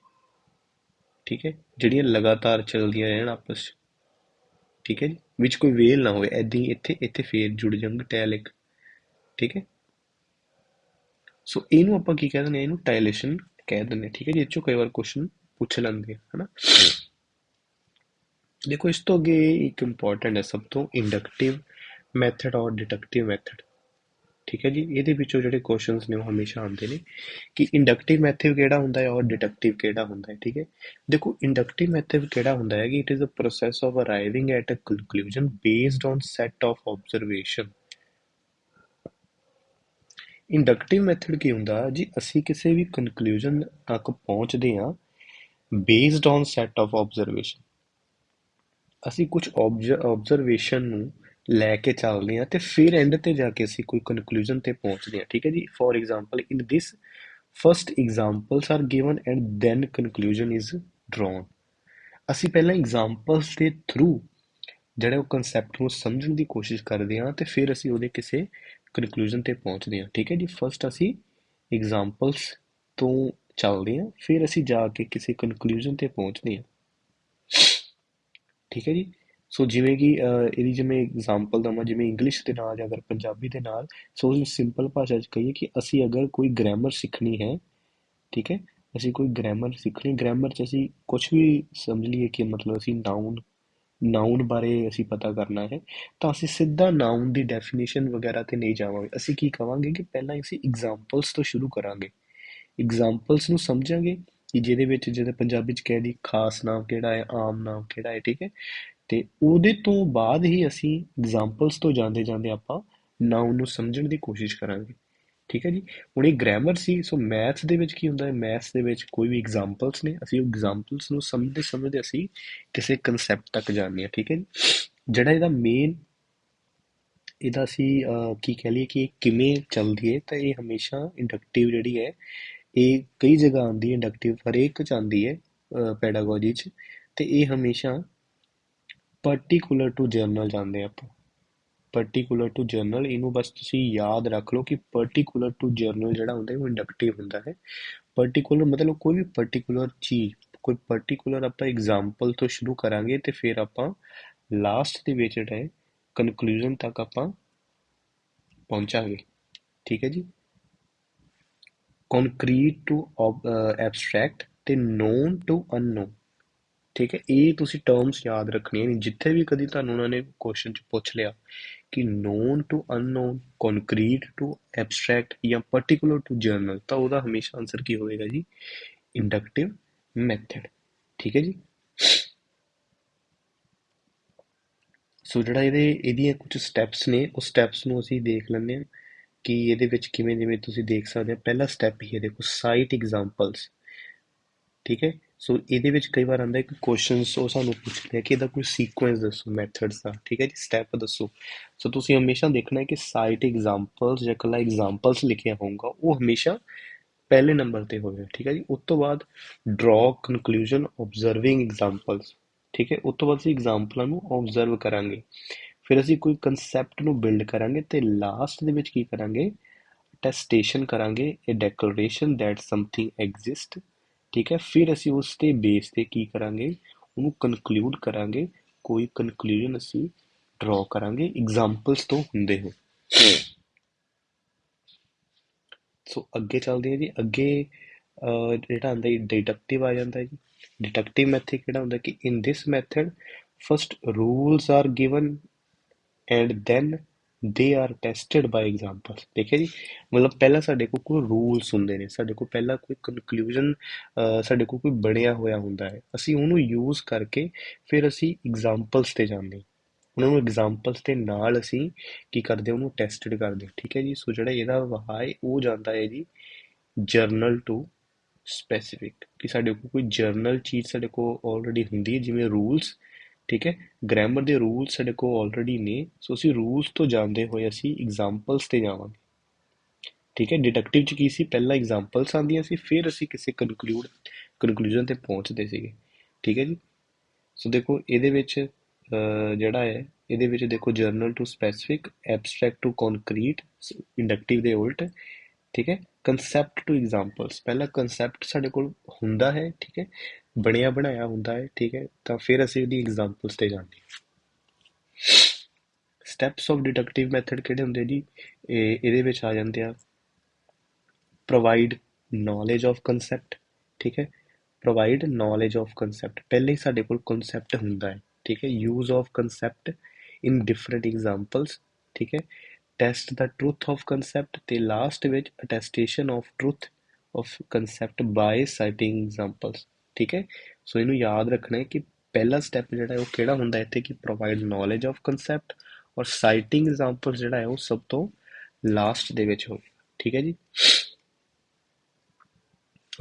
S1: ਠੀਕ ਹੈ, ਜਿਹੜੀਆਂ ਲਗਾਤਾਰ ਚੱਲਦੀਆਂ ਰਹਿਣ ਆਪਸ 'ਚ, ਠੀਕ ਹੈ ਜੀ, ਵਿੱਚ ਕੋਈ ਵੇਲ ਨਾ ਹੋਵੇ, ਐਦਾਂ ਹੀ ਇੱਥੇ ਇੱਥੇ ਫੇਰ ਜੁੜ ਜਾਣਗੇ ਟਾਇਲ ਇੱਕ, ਠੀਕ ਹੈ। ਸੋ ਇਹਨੂੰ ਆਪਾਂ ਕੀ ਕਹਿ ਦਿੰਦੇ ਹਾਂ, ਇਹਨੂੰ ਟਾਇਲੇਸ਼ਨ ਕਹਿ ਦਿੰਦੇ ਹਾਂ, ਠੀਕ ਹੈ ਜੀ। ਇਹ 'ਚੋਂ ਕਈ ਵਾਰ ਕੁਐਸਚਨ ਪੁੱਛ ਲੈਂਦੇ ਆ, ਹਨਾ। ਦੇਖੋ ਇਸ ਤੋਂ ਅੱਗੇ ਇੱਕ ਇੰਪੋਰਟੈਂਟ ਹੈ ਸਭ ਤੋਂ, ਇੰਡਕਟਿਵ ਮੈਥਡ ਔਰ ਡਿਡਕਟਿਵ ਮੈਥਡ, ਠੀਕ ਹੈ ਜੀ। ਇਹਦੇ ਵਿੱਚੋਂ ਜਿਹੜੇ ਕੁਐਸਚਨਸ ਨੇ ਉਹ ਹਮੇਸ਼ਾ ਆਉਂਦੇ ਨੇ ਕਿ ਇੰਡਕਟਿਵ ਮੈਥਡ ਕਿਹੜਾ ਹੁੰਦਾ ਹੈ ਔਰ ਡਿਡਕਟਿਵ ਕਿਹੜਾ ਹੁੰਦਾ ਹੈ, ਠੀਕ ਹੈ। ਦੇਖੋ ਇੰਡਕਟਿਵ ਮੈਥਡ ਕਿਹੜਾ ਹੁੰਦਾ ਹੈ ਕਿ it is a process of arriving at a conclusion based on set of observation. Inductive method ਕੀ ਹੁੰਦਾ ਜੀ, ਅਸੀਂ ਕਿਸੇ ਵੀ ਕਨਕਲੂਜਨ ਤੱਕ ਪਹੁੰਚਦੇ ਹਾਂ based on set of observation. ਅਸੀਂ ਕੁਝ ਆਬਜ਼ਰਵੇਸ਼ਨ ਨੂੰ ਲੈ ਕੇ ਚੱਲਦੇ ਹਾਂ ਤੇ ਫਿਰ ਐਂਡ ਤੇ ਜਾ ਕੇ ਅਸੀਂ ਕੋਈ ਕਨਕਲੂਜਨ ਤੇ ਪਹੁੰਚਦੇ ਹਾਂ, ਠੀਕ ਹੈ ਜੀ। For example in this first examples are given and then conclusion is drawn. ਅਸੀਂ ਪਹਿਲਾਂ ਐਗਜ਼ਾਮਪਲਸ ਦੇ ਥਰੂ ਜਿਹੜੇ ਉਹ ਕਨਸੈਪਟ ਨੂੰ ਸਮਝਣ ਦੀ ਕੋਸ਼ਿਸ਼ ਕਰਦੇ ਹਾਂ ਤੇ ਫਿਰ ਅਸੀਂ ਉਹਦੇ ਕਿਸੇ ਕਨਕਲੂਜਨ ਤੇ ਪਹੁੰਚਦੇ ਹਾਂ, ਠੀਕ ਹੈ ਜੀ। ਫਸਟ ਅਸੀਂ ਐਗਜ਼ਾਮਪਲਸ ਤੋਂ ਚੱਲਦੇ ਹਾਂ, ਫਿਰ ਅਸੀਂ ਜਾ ਕੇ ਕਿਸੇ ਕਨਕਲੂਜਨ ਤੇ ਪਹੁੰਚਦੇ ਹਾਂ, ਠੀਕ ਹੈ ਜੀ। ਸੋ ਜਿਵੇਂ ਕਿ ਇਹਦੀ ਜੇ ਮੈਂ ਐਗਜ਼ਾਮਪਲ ਦੇਵਾਂ, ਜਿਵੇਂ ਇੰਗਲਿਸ਼ ਦੇ ਨਾਲ ਜਾਂ ਅਗਰ ਪੰਜਾਬੀ ਦੇ ਨਾਲ, ਸੋ ਸਿੰਪਲ ਭਾਸ਼ਾ 'ਚ ਕਹੀਏ ਕਿ ਅਸੀਂ ਅਗਰ ਕੋਈ ਗ੍ਰਾਮਰ ਸਿੱਖਣੀ ਹੈ, ਠੀਕ ਹੈ, ਅਸੀਂ ਕੋਈ ਗ੍ਰਾਮਰ ਸਿੱਖਣੀ, ਗ੍ਰਾਮਰ 'ਚ ਅਸੀਂ ਕੁਛ ਵੀ ਸਮਝ ਲਈਏ ਕਿ ਮਤਲਬ ਅਸੀਂ ਨਾਊਨ ਬਾਰੇ ਅਸੀਂ ਪਤਾ ਕਰਨਾ ਹੈ, ਤਾਂ ਅਸੀਂ ਸਿੱਧਾ ਨਾਊਨ ਦੀ ਡੈਫੀਨੇਸ਼ਨ ਵਗੈਰਾ ਤੇ ਨਹੀਂ ਜਾਵਾਂਗੇ। ਅਸੀਂ ਕੀ ਕਵਾਂਗੇ ਕਿ ਪਹਿਲਾਂ ਅਸੀਂ ਐਗਜ਼ਾਮਪਲਸ ਤੋਂ ਸ਼ੁਰੂ ਕਰਾਂਗੇ, ਐਗਜ਼ਾਮਪਲਸ ਨੂੰ ਸਮਝਾਂਗੇ ਕਿ ਜਿਹਦੇ ਵਿੱਚ ਜਿਹਦੇ ਪੰਜਾਬੀ 'ਚ ਕਹਿ ਦੀ ਖਾਸ ਨਾਮ ਕਿਹੜਾ ਹੈ, ਆਮ ਨਾਮ ਕਿਹੜਾ ਹੈ, ਠੀਕ ਹੈ। ਤੇ ਉਹਦੇ ਤੋਂ ਬਾਅਦ ਹੀ ਅਸੀਂ ਐਗਜ਼ਾਮਪਲਸ ਤੋਂ ਜਾਂਦੇ ਜਾਂਦੇ ਆਪਾਂ ਨਾਊਨ ਨੂੰ ਸਮਝਣ ਦੀ ਕੋਸ਼ਿਸ਼ ਕਰਾਂਗੇ, ਠੀਕ ਹੈ ਜੀ। ਹੁਣ ਇਹ ਗ੍ਰਾਮਰ ਸੀ। ਸੋ ਮੈਥਸ ਦੇ ਵਿੱਚ ਕੀ ਹੁੰਦਾ ਹੈ, ਮੈਥਸ ਦੇ ਵਿੱਚ ਕੋਈ ਵੀ ਐਗਜ਼ਾਮਪਲਸ ਨੇ, ਅਸੀਂ ਉਹ ਐਗਜ਼ਾਮਪਲਸ ਨੂੰ ਸਮਝਦੇ ਸਮਝਦੇ ਅਸੀਂ ਕਿਸੇ ਕਨਸੈਪਟ ਤੱਕ ਜਾਂਦੇ ਹਾਂ, ਠੀਕ ਹੈ ਜੀ। ਜਿਹੜਾ ਇਹਦਾ ਮੇਨ ਇਹਦਾ ਅਸੀਂ ਕੀ ਕਹਿ ਲਈਏ ਕਿ ਇਹ ਕਿਵੇਂ ਚੱਲਦੀ ਹੈ, ਤਾਂ ਇਹ ਹਮੇਸ਼ਾ ਇੰਡਕਟਿਵ ਜਿਹੜੀ ਹੈ ਇਹ ਕਈ ਜਗ੍ਹਾ ਆਉਂਦੀ ਹੈ, ਇੰਡਕਟਿਵ ਹਰੇਕ 'ਚ ਆਉਂਦੀ ਹੈ ਪੈਡਾਗੋਜੀ 'ਚ, ਤੇ ਇਹ ਹਮੇਸ਼ਾ ਪਰਟੀਕੂਲਰ ਟੂ ਜਰਨਲ ਜਾਂਦੇ ਆਪਾਂ, ਪਰਟੀਕੂਲਰ ਟੂ ਜਰਨਲ। ਇਹਨੂੰ ਬਸ ਤੁਸੀਂ ਯਾਦ ਰੱਖ ਲਓ ਕਿ ਪਰਟੀਕੂਲਰ ਟੂ ਜਰਨਲ ਜਿਹੜਾ ਹੁੰਦਾ ਉਹ ਇੰਡਕਟਿਵ ਹੁੰਦਾ ਹੈ। ਪਰਟੀਕੂਲਰ ਮਤਲਬ ਕੋਈ ਵੀ ਪਰਟੀਕੂਲਰ ਚੀਜ਼, ਕੋਈ ਪਰਟੀਕੂਲਰ ਆਪਾਂ ਐਗਜ਼ਾਮਪਲ ਤੋਂ ਸ਼ੁਰੂ ਕਰਾਂਗੇ ਤੇ ਫਿਰ ਆਪਾਂ ਲਾਸਟ ਦੇ ਵਿੱਚ ਜਿਹੜਾ ਹੈ ਕਨਕਲੂਜਨ ਤੱਕ ਆਪਾਂ ਪਹੁੰਚਾਂਗੇ, ਠੀਕ ਹੈ ਜੀ। ਕੌਨਕਰੀਟ ਟੂ ਐਬਸਟਰੈਕਟ ਤੇ ਨੋਨ ਟੂ ਅਨਨੋਨ, ਠੀਕ ਹੈ। ਇਹ ਤੁਸੀਂ ਟਰਮਸ ਯਾਦ ਰੱਖਣੀਆਂ ਨੇ ਜਿੱਥੇ ਵੀ ਕਦੀ ਤੁਹਾਨੂੰ ਉਹਨਾਂ ਨੇ ਕੁਐਸਚਨ 'ਚ ਪੁੱਛ ਲਿਆ ਕਿ known to unknown, concrete to abstract ਜਾਂ ਪਰਟੀਕੂਲਰ ਟੂ ਜਰਨਲ, ਤਾਂ ਉਹਦਾ ਹਮੇਸ਼ਾ ਆਨਸਰ ਕੀ ਹੋਵੇਗਾ ਜੀ, ਇੰਡਕਟਿਵ ਮੈਥਡ, ਠੀਕ ਹੈ ਜੀ। ਸੋ ਜਿਹੜਾ ਇਹਦੀਆਂ ਕੁਝ ਸਟੈਪਸ ਨੇ, ਉਹ ਸਟੈਪਸ ਨੂੰ ਅਸੀਂ ਦੇਖ ਲੈਂਦੇ ਹਾਂ ਕਿ ਇਹਦੇ ਵਿੱਚ ਕਿਵੇਂ, ਜਿਵੇਂ ਤੁਸੀਂ ਦੇਖ ਸਕਦੇ ਹੋ ਪਹਿਲਾ ਸਟੈਪ ਹੀ ਹੈ ਦੇਖੋ, ਸਾਈਟ ਐਗਜ਼ਾਮਪਲਸ। ਠੀਕ ਹੈ, ਸੋ ਇਹਦੇ ਵਿੱਚ ਕਈ ਵਾਰ ਆਉਂਦਾ ਕਿ ਕੁਐਸਚਨਸ ਉਹ ਸਾਨੂੰ ਪੁੱਛਦੇ ਆ ਕਿ ਇਹਦਾ ਕੋਈ ਸੀਕੁਐਂਸ ਦੱਸੋ ਮੈਥਡਸ ਦਾ। ਠੀਕ ਹੈ ਜੀ, ਸਟੈਪ ਦੱਸੋ। ਸੋ ਤੁਸੀਂ ਹਮੇਸ਼ਾ ਦੇਖਣਾ ਹੈ ਕਿ ਸਾਈਟ ਐਗਜ਼ਾਮਪਲਸ ਜਾਂ ਇਕੱਲਾ ਐਗਜ਼ਾਮਪਲਸ ਲਿਖਿਆ ਹੋਊਗਾ ਉਹ ਹਮੇਸ਼ਾ ਪਹਿਲੇ ਨੰਬਰ ਤੇ ਹੋਵੇ। ਠੀਕ ਹੈ ਜੀ, ਉਸ ਤੋਂ ਬਾਅਦ ਡਰਾਅ ਕਨਕਲੂਜਨ ਓਬਜ਼ਰਵਿੰਗ ਐਗਜ਼ਾਮਪਲਸ। ਠੀਕ ਹੈ, ਉਸ ਤੋਂ ਬਾਅਦ ਅਸੀਂ ਐਗਜ਼ਾਮਪਲਾਂ ਨੂੰ ਓਬਜ਼ਰਵ ਕਰਾਂਗੇ, ਫਿਰ ਅਸੀਂ ਕੋਈ ਕੰਸੈਪਟ ਨੂੰ ਬਿਲਡ ਕਰਾਂਗੇ ਤੇ ਲਾਸਟ ਦੇ ਵਿੱਚ ਕੀ ਕਰਾਂਗੇ, ਅਟੈਸਟੇਸ਼ਨ ਕਰਾਂਗੇ, ਇਹ ਡੈਕਲੇਰੇਸ਼ਨ ਦੈਟ ਸਮਥਿੰਗ ਐਗਜ਼ਿਸਟ। ਠੀਕ ਹੈ, ਫਿਰ ਅਸੀਂ ਉਸ ਦੇ ਬੇਸ ਤੇ ਕੀ ਕਰਾਂਗੇ, ਉਹਨੂੰ ਕਨਕਲੂਡ ਕਰਾਂਗੇ, ਕੋਈ ਕਨਕਲੂਜਨ ਅਸੀਂ ਡਰਾਅ ਕਰਾਂਗੇ ਐਗਜ਼ਾਮਪਲਸ ਤੋਂ ਹੁੰਦੇ ਹੋਏ। ਸੋ ਅੱਗੇ ਚੱਲਦੇ ਹਾਂ ਜੀ, ਅੱਗੇ ਜਿਹੜਾ ਆਉਂਦਾ ਜੀ ਡਿਡਕਟਿਵ ਆ ਜਾਂਦਾ ਜੀ। ਡਿਡਕਟਿਵ ਮੈਥਡ ਕਿਹੜਾ ਹੁੰਦਾ ਕਿ in this method first rules are given and then they are tested by example. ਦੇਖਿਆ ਜੀ, ਮਤਲਬ ਪਹਿਲਾਂ ਸਾਡੇ ਕੋਲ ਕੋਈ ਰੂਲਸ ਹੁੰਦੇ ਨੇ, ਸਾਡੇ ਕੋਲ ਪਹਿਲਾਂ ਕੋਈ ਕਨਕਲੂਜਨ ਸਾਡੇ ਕੋਲ ਕੋਈ ਬਣਿਆ ਹੋਇਆ ਹੁੰਦਾ ਹੈ, ਅਸੀਂ ਉਹਨੂੰ ਯੂਜ਼ ਕਰਕੇ ਫਿਰ ਅਸੀਂ ਐਗਜ਼ਾਮਪਲਸ ਤੇ ਜਾਂਦੇ ਹਾਂ, ਉਹਨਾਂ ਨੂੰ ਐਗਜ਼ਾਮਪਲਸ ਦੇ ਨਾਲ ਅਸੀਂ ਕੀ ਕਰਦੇ ਹਾਂ, ਉਹਨੂੰ ਟੈਸਟਡ ਕਰਦੇ ਹਾਂ। ਠੀਕ ਹੈ ਜੀ, ਸੋ ਜਿਹੜਾ ਇਹਦਾ ਵਹਾ ਹੈ ਉਹ ਜਾਂਦਾ ਹੈ ਜੀ ਜਰਨਲ ਟੂ ਸਪੈਸੀਫਿਕ, ਕਿ ਸਾਡੇ ਕੋਲ ਕੋਈ ਜਰਨਲ ਚੀਜ਼ ਸਾਡੇ ਕੋਲ ਆਲਰੇਡੀ ਹੁੰਦੀ ਹੈ, ਜਿਵੇਂ ਰੂਲਸ। ਠੀਕ ਹੈ, ਗ੍ਰਾਮਰ ਦੇ ਰੂਲਸ ਸਾਡੇ ਕੋਲ ਆਲਰੇਡੀ ਨੇ, ਸੋ ਅਸੀਂ ਰੂਲਸ ਤੋਂ ਜਾਂਦੇ ਹੋਏ ਅਸੀਂ ਐਗਜ਼ਾਮਪਲਸ ਤੇ ਜਾਵਾਂਗੇ। ਠੀਕ ਹੈ, ਡਿਡਕਟਿਵ ਚ ਕੀ ਸੀ, ਪਹਿਲਾਂ ਐਗਜ਼ਾਮਪਲਸ ਆਉਂਦੀਆਂ ਸੀ, ਫਿਰ ਅਸੀਂ ਕਿਸੇ ਕਨਕਲੂਜਨ ਤੇ ਪਹੁੰਚਦੇ ਸੀਗੇ। ਠੀਕ ਹੈ ਜੀ, ਸੋ ਦੇਖੋ ਇਹਦੇ ਵਿੱਚ ਜਿਹੜਾ ਹੈ, ਇਹਦੇ ਵਿੱਚ ਦੇਖੋ general to specific, abstract to concrete, inductive ਦੇ ਉਲਟ। ਠੀਕ ਹੈ, ਕੰਸੈਪਟ ਟੂ ਐਗਜ਼ਾਮਪਲਸ, ਪਹਿਲਾਂ ਕੰਸੈਪਟ ਸਾਡੇ ਕੋਲ ਹੁੰਦਾ ਹੈ, ਠੀਕ ਹੈ, ਬਣਿਆ ਬਣਾਇਆ ਹੁੰਦਾ ਹੈ। ਠੀਕ ਹੈ, ਤਾਂ ਫਿਰ ਅਸੀਂ ਉਹਦੀ ਐਗਜ਼ਾਮਪਲਸ ਤੇ ਜਾਂਦੇ ਹਾਂ। ਸਟੈਪਸ ਆਫ ਡਿਡਕਟਿਵ ਮੈਥਡ ਕਿਹੜੇ ਹੁੰਦੇ ਜੀ, ਇਹਦੇ ਵਿੱਚ ਆ ਜਾਂਦੇ ਆ ਪ੍ਰੋਵਾਈਡ ਨੌਲੇਜ ਆਫ ਕੰਸੈਪਟ। ਠੀਕ ਹੈ, ਪ੍ਰੋਵਾਈਡ ਨੌਲੇਜ ਆਫ ਕੰਸੈਪਟ, ਪਹਿਲੇ ਹੀ ਸਾਡੇ ਕੋਲ ਕੰਸੈਪਟ ਹੁੰਦਾ ਹੈ। ਠੀਕ ਹੈ, use of concept in different examples. ਠੀਕ ਹੈ, test the truth of concept, ਤੇ ਲਾਸਟ ਵਿੱਚ attestation of truth of concept by citing examples. ਠੀਕ ਹੈ, ਸੋ ਇਹਨੂੰ ਯਾਦ ਰੱਖਣਾ ਹੈ ਕਿ ਪਹਿਲਾ ਸਟੈਪ ਜਿਹੜਾ ਹੈ ਉਹ ਕਿਹੜਾ ਹੁੰਦਾ ਇੱਥੇ, ਕਿ ਪ੍ਰੋਵਾਈਡ ਨੌਲੇਜ ਆਫ ਕੰਸੈਪਟ, ਔਰ ਸਾਈਟਿੰਗ ਐਗਜ਼ਾਮਪਲ ਜਿਹੜਾ ਹੈ ਉਹ ਸਭ ਤੋਂ ਲਾਸਟ ਦੇ ਵਿੱਚ ਹੋਵੇ। ਠੀਕ ਹੈ ਜੀ,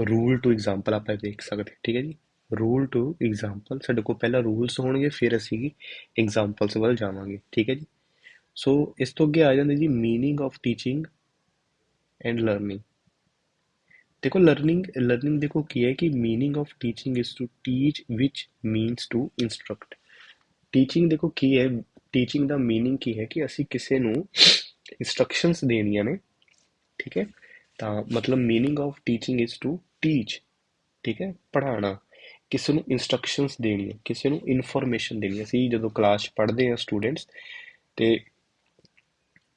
S1: ਰੂਲ ਟੂ ਐਗਜ਼ਾਮਪਲ ਆਪਾਂ ਦੇਖ ਸਕਦੇ। ਠੀਕ ਹੈ ਜੀ, ਰੂਲ ਟੂ ਐਗਜ਼ਾਮਪਲ, ਸਾਡੇ ਕੋਲ ਪਹਿਲਾਂ ਰੂਲਸ ਹੋਣਗੇ, ਫਿਰ ਅਸੀਂ ਐਗਜ਼ਾਮਪਲਸ ਵੱਲ ਜਾਵਾਂਗੇ। ਠੀਕ ਹੈ ਜੀ, ਸੋ ਇਸ ਤੋਂ ਅੱਗੇ ਆ ਜਾਂਦੇ ਜੀ meaning of teaching and learning. ਦੇਖੋ ਲਰਨਿੰਗ ਦੇਖੋ ਕੀ ਹੈ ਕਿ meaning of teaching is to teach which means to instruct. Teaching ਦੇਖੋ ਕੀ ਹੈ, ਟੀਚਿੰਗ ਦਾ ਮੀਨਿੰਗ ਕੀ ਹੈ ਕਿ ਅਸੀਂ ਕਿਸੇ ਨੂੰ ਇੰਸਟਰਕਸ਼ਨਸ ਦੇਣੀਆਂ ਨੇ। ਠੀਕ ਹੈ, ਤਾਂ ਮਤਲਬ meaning of teaching is to teach. ਠੀਕ ਹੈ, ਪੜ੍ਹਾਉਣਾ, ਕਿਸੇ ਨੂੰ ਇੰਸਟਰਕਸ਼ਨਸ ਦੇਣੀਆਂ, ਕਿਸੇ ਨੂੰ ਇਨਫੋਰਮੇਸ਼ਨ ਦੇਣੀ। ਅਸੀਂ ਜਦੋਂ ਕਲਾਸ 'ਚ ਪੜ੍ਹਦੇ ਹਾਂ ਸਟੂਡੈਂਟਸ, ਤੇ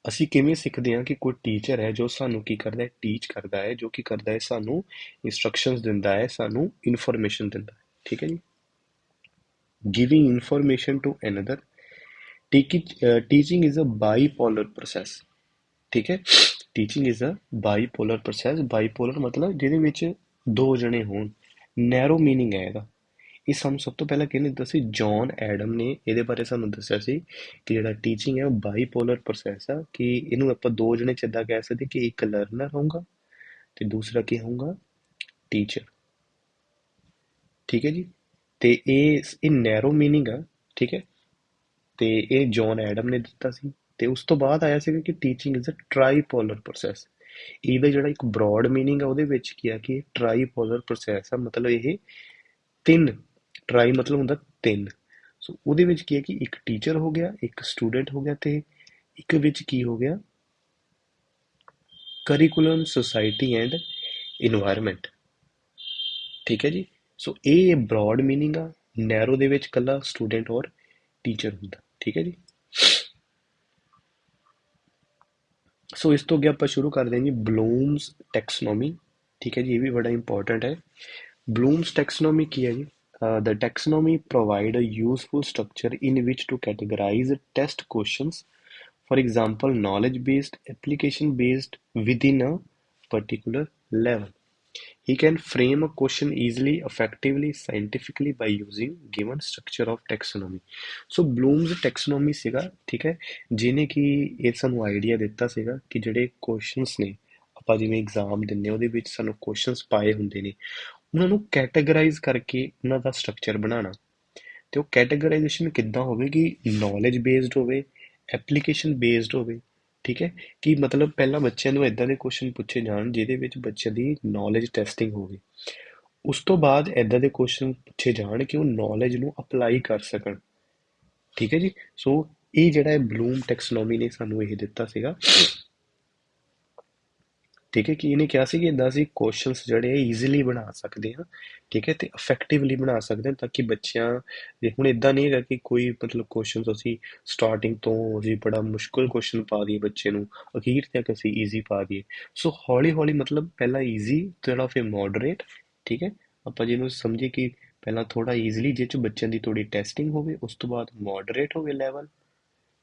S1: ਅਸੀਂ ਕਿਵੇਂ ਸਿੱਖਦੇ ਹਾਂ ਕਿ ਕੋਈ ਟੀਚਰ ਹੈ ਜੋ ਸਾਨੂੰ ਕੀ ਕਰਦਾ ਹੈ, ਟੀਚ ਕਰਦਾ ਹੈ, ਜੋ ਕੀ ਕਰਦਾ ਹੈ, ਸਾਨੂੰ ਇੰਸਟਰਕਸ਼ਨਸ ਦਿੰਦਾ ਹੈ, ਸਾਨੂੰ ਇਨਫੋਰਮੇਸ਼ਨ ਦਿੰਦਾ ਹੈ। ਠੀਕ ਹੈ ਜੀ, giving information to another, teaching is a bipolar process। ਠੀਕ ਹੈ, teaching is a bipolar process. Bipolar ਮਤਲਬ ਜਿਹਦੇ ਵਿੱਚ ਦੋ ਜਣੇ ਹੋਣ, ਨੈਰੋ ਮੀਨਿੰਗ ਹੈ ਇਹਦਾ। ਇਹ ਸਾਨੂੰ ਸਭ ਤੋਂ ਪਹਿਲਾਂ ਕਿਹਨੇ ਦਿੱਤਾ ਸੀ, ਜੌਨ ਐਡਮ ਨੇ ਇਹਦੇ ਬਾਰੇ ਸਾਨੂੰ ਦੱਸਿਆ ਸੀ ਕਿ ਜਿਹੜਾ ਟੀਚਿੰਗ ਹੈ ਉਹ ਬਾਈਪੋਲਰ ਪ੍ਰੋਸੈਸ ਆ, ਕਿ ਇਹਨੂੰ ਆਪਾਂ ਦੋ ਜਣੇ 'ਚ ਇੱਦਾਂ ਕਹਿ ਸਕਦੇ ਕਿ ਇੱਕ ਲਰਨਰ ਹੋਊਗਾ ਤੇ ਦੂਸਰਾ ਕੀ ਹੋਊਗਾ, ਟੀਚਰ। ਠੀਕ ਹੈ ਜੀ, ਤੇ ਇਹ ਨੈਰੋ ਮੀਨਿੰਗ ਆ। ਠੀਕ ਹੈ, ਤੇ ਇਹ ਜੌਨ ਐਡਮ ਨੇ ਦਿੱਤਾ ਸੀ। ਤੇ ਉਸ ਤੋਂ ਬਾਅਦ ਆਇਆ ਸੀਗਾ ਕਿ ਟੀਚਿੰਗ ਇਜ਼ ਅ ਟ੍ਰਾਈਪੋਲਰ ਪ੍ਰੋਸੈਸ। ਇਹਦਾ ਜਿਹੜਾ ਇੱਕ ਬ੍ਰੌਡ ਮੀਨਿੰਗ ਆ ਉਹਦੇ ਵਿੱਚ ਕੀ ਆ ਕਿ ਟ੍ਰਾਈਪੋਲਰ ਪ੍ਰੋਸੈਸ ਆ, ਮਤਲਬ ਇਹ ਤਿੰਨ, ਟਰਾਈ ਮਤਲਬ ਹੁੰਦਾ ਤਿੰਨ। ਸੋ ਉਹਦੇ ਵਿੱਚ ਕੀ ਹੈ ਕਿ ਇੱਕ ਟੀਚਰ ਹੋ ਗਿਆ, ਇੱਕ ਸਟੂਡੈਂਟ ਹੋ ਗਿਆ, ਤੇ ਇੱਕ ਵਿੱਚ ਕੀ ਹੋ ਗਿਆ, ਕਰਿਕੂਲਮ, ਸੋਸਾਇਟੀ ਐਂਡ ਇਨਵਾਇਰਮੈਂਟ। ਠੀਕ ਹੈ ਜੀ, ਸੋ ਇਹ ਬ੍ਰੌਡ ਮੀਨਿੰਗ ਆ, ਨੈਰੋ ਦੇ ਵਿੱਚ ਇਕੱਲਾ ਸਟੂਡੈਂਟ ਔਰ ਟੀਚਰ ਹੁੰਦਾ। ਠੀਕ ਹੈ ਜੀ, ਸੋ ਇਸ ਤੋਂ ਅੱਗੇ ਆਪਾਂ ਸ਼ੁਰੂ ਕਰਦੇ ਹਾਂ ਜੀ ਬਲੂਮਸ ਟੈਕਸਨੋਮੀ। ਠੀਕ ਹੈ ਜੀ, ਇਹ ਵੀ ਬੜਾ ਇੰਪੋਰਟੈਂਟ ਹੈ। ਬਲੂਮਸ ਟੈਕਸਨੋਮੀ ਕੀ ਹੈ ਜੀ, the taxonomy provide a useful structure in which to categorize test questions, for example knowledge based, application based, within a particular level। He can frame a question easily, effectively, scientifically by using given structure of taxonomy. ਸੋ ਬਲੂਮਜ਼ ਟੈਕਸੋਨੋਮੀ ਸੀਗਾ, ਠੀਕ ਹੈ, ਜਿਹਨੇ ਕਿ ਇਹ ਸਾਨੂੰ idea ਦਿੱਤਾ ਸੀਗਾ ਕਿ ਜਿਹੜੇ ਕੁਐਸਚਨਸ ਨੇ ਆਪਾਂ ਜਿਵੇਂ ਐਗਜ਼ਾਮ ਦਿੰਦੇ ਹਾਂ ਉਹਦੇ ਵਿੱਚ ਸਾਨੂੰ ਕੁਐਸਚਨਸ ਪਾਏ ਹੁੰਦੇ ਨੇ, ਉਹਨਾਂ ਨੂੰ ਕੈਟਾਗਰਾਈਜ਼ ਕਰਕੇ ਉਹਨਾਂ ਦਾ ਸਟਰਕਚਰ ਬਣਾਉਣਾ। ਤੇ ਉਹ ਕੈਟਾਗਰਾਈਜੇਸ਼ਨ ਕਿੱਦਾਂ ਹੋਵੇ ਕਿ ਨੌਲੇਜ ਬੇਸਡ ਹੋਵੇ, ਐਪਲੀਕੇਸ਼ਨ ਬੇਸਡ ਹੋਵੇ, ਠੀਕ ਹੈ, ਕਿ ਮਤਲਬ ਪਹਿਲਾਂ ਬੱਚਿਆਂ ਨੂੰ ਇੱਦਾਂ ਦੇ ਕੁਐਸਚਨ ਪੁੱਛੇ ਜਾਣ ਜਿਹਦੇ ਵਿੱਚ ਬੱਚਿਆਂ ਦੀ ਨੌਲੇਜ ਟੈਸਟਿੰਗ ਹੋਵੇ, ਉਸ ਤੋਂ ਬਾਅਦ ਇੱਦਾਂ ਦੇ ਕੁਐਸਚਨ ਪੁੱਛੇ ਜਾਣ ਕਿ ਉਹ ਨੌਲੇਜ ਨੂੰ ਅਪਲਾਈ ਕਰ ਸਕਣ, ਠੀਕ ਹੈ ਜੀ। ਸੋ ਇਹ ਜਿਹੜਾ ਹੈ ਬਲੂਮ ਟੈਕਸਨੋਮੀ ਨੇ ਸਾਨੂੰ ਇਹ ਦਿੱਤਾ ਸੀਗਾ, ਠੀਕ ਹੈ, ਕਿ ਇਹਨੇ ਕਿਹਾ ਸੀ ਕਿ ਇੱਦਾਂ ਅਸੀਂ ਕੁਐਸਚਨਸ ਜਿਹੜੇ ਈਜ਼ੀਲੀ ਬਣਾ ਸਕਦੇ ਹਾਂ, ਠੀਕ ਹੈ, ਤੇ ਇਫੈਕਟਿਵਲੀ ਬਣਾ ਸਕਦੇ ਹਾਂ ਤਾਂ ਕਿ ਬੱਚਿਆਂ ਦੇ ਹੁਣ ਇੱਦਾਂ ਨਹੀਂ ਹੈਗਾ ਕਿ ਕੋਈ ਮਤਲਬ ਕੁਐਸਚਨਸ ਅਸੀਂ ਸਟਾਰਟਿੰਗ ਤੋਂ ਅਸੀਂ ਬੜਾ ਮੁਸ਼ਕਿਲ ਕੁਐਸਚਨ ਪਾ ਦਈਏ ਬੱਚੇ ਨੂੰ, ਅਖੀਰ ਤੱਕ ਅਸੀਂ ਈਜ਼ੀ ਪਾ ਦਈਏ। ਸੋ ਹੌਲੀ ਹੌਲੀ ਮਤਲਬ ਪਹਿਲਾਂ ਈਜ਼ੀ, ਜਿਹੜਾ ਫਿਰ ਮੋਡਰੇਟ, ਠੀਕ ਹੈ, ਆਪਾਂ ਜਿਹਨੂੰ ਸਮਝੀਏ ਕਿ ਪਹਿਲਾਂ ਥੋੜਾ ਈਜ਼ੀਲੀ ਜਿਹ 'ਚ ਬੱਚਿਆਂ ਦੀ ਥੋੜੀ ਟੈਸਟਿੰਗ ਹੋਵੇ, ਉਸ ਤੋਂ ਬਾਅਦ ਮੋਡਰੇਟ ਹੋਵੇ ਲੈਵਲ,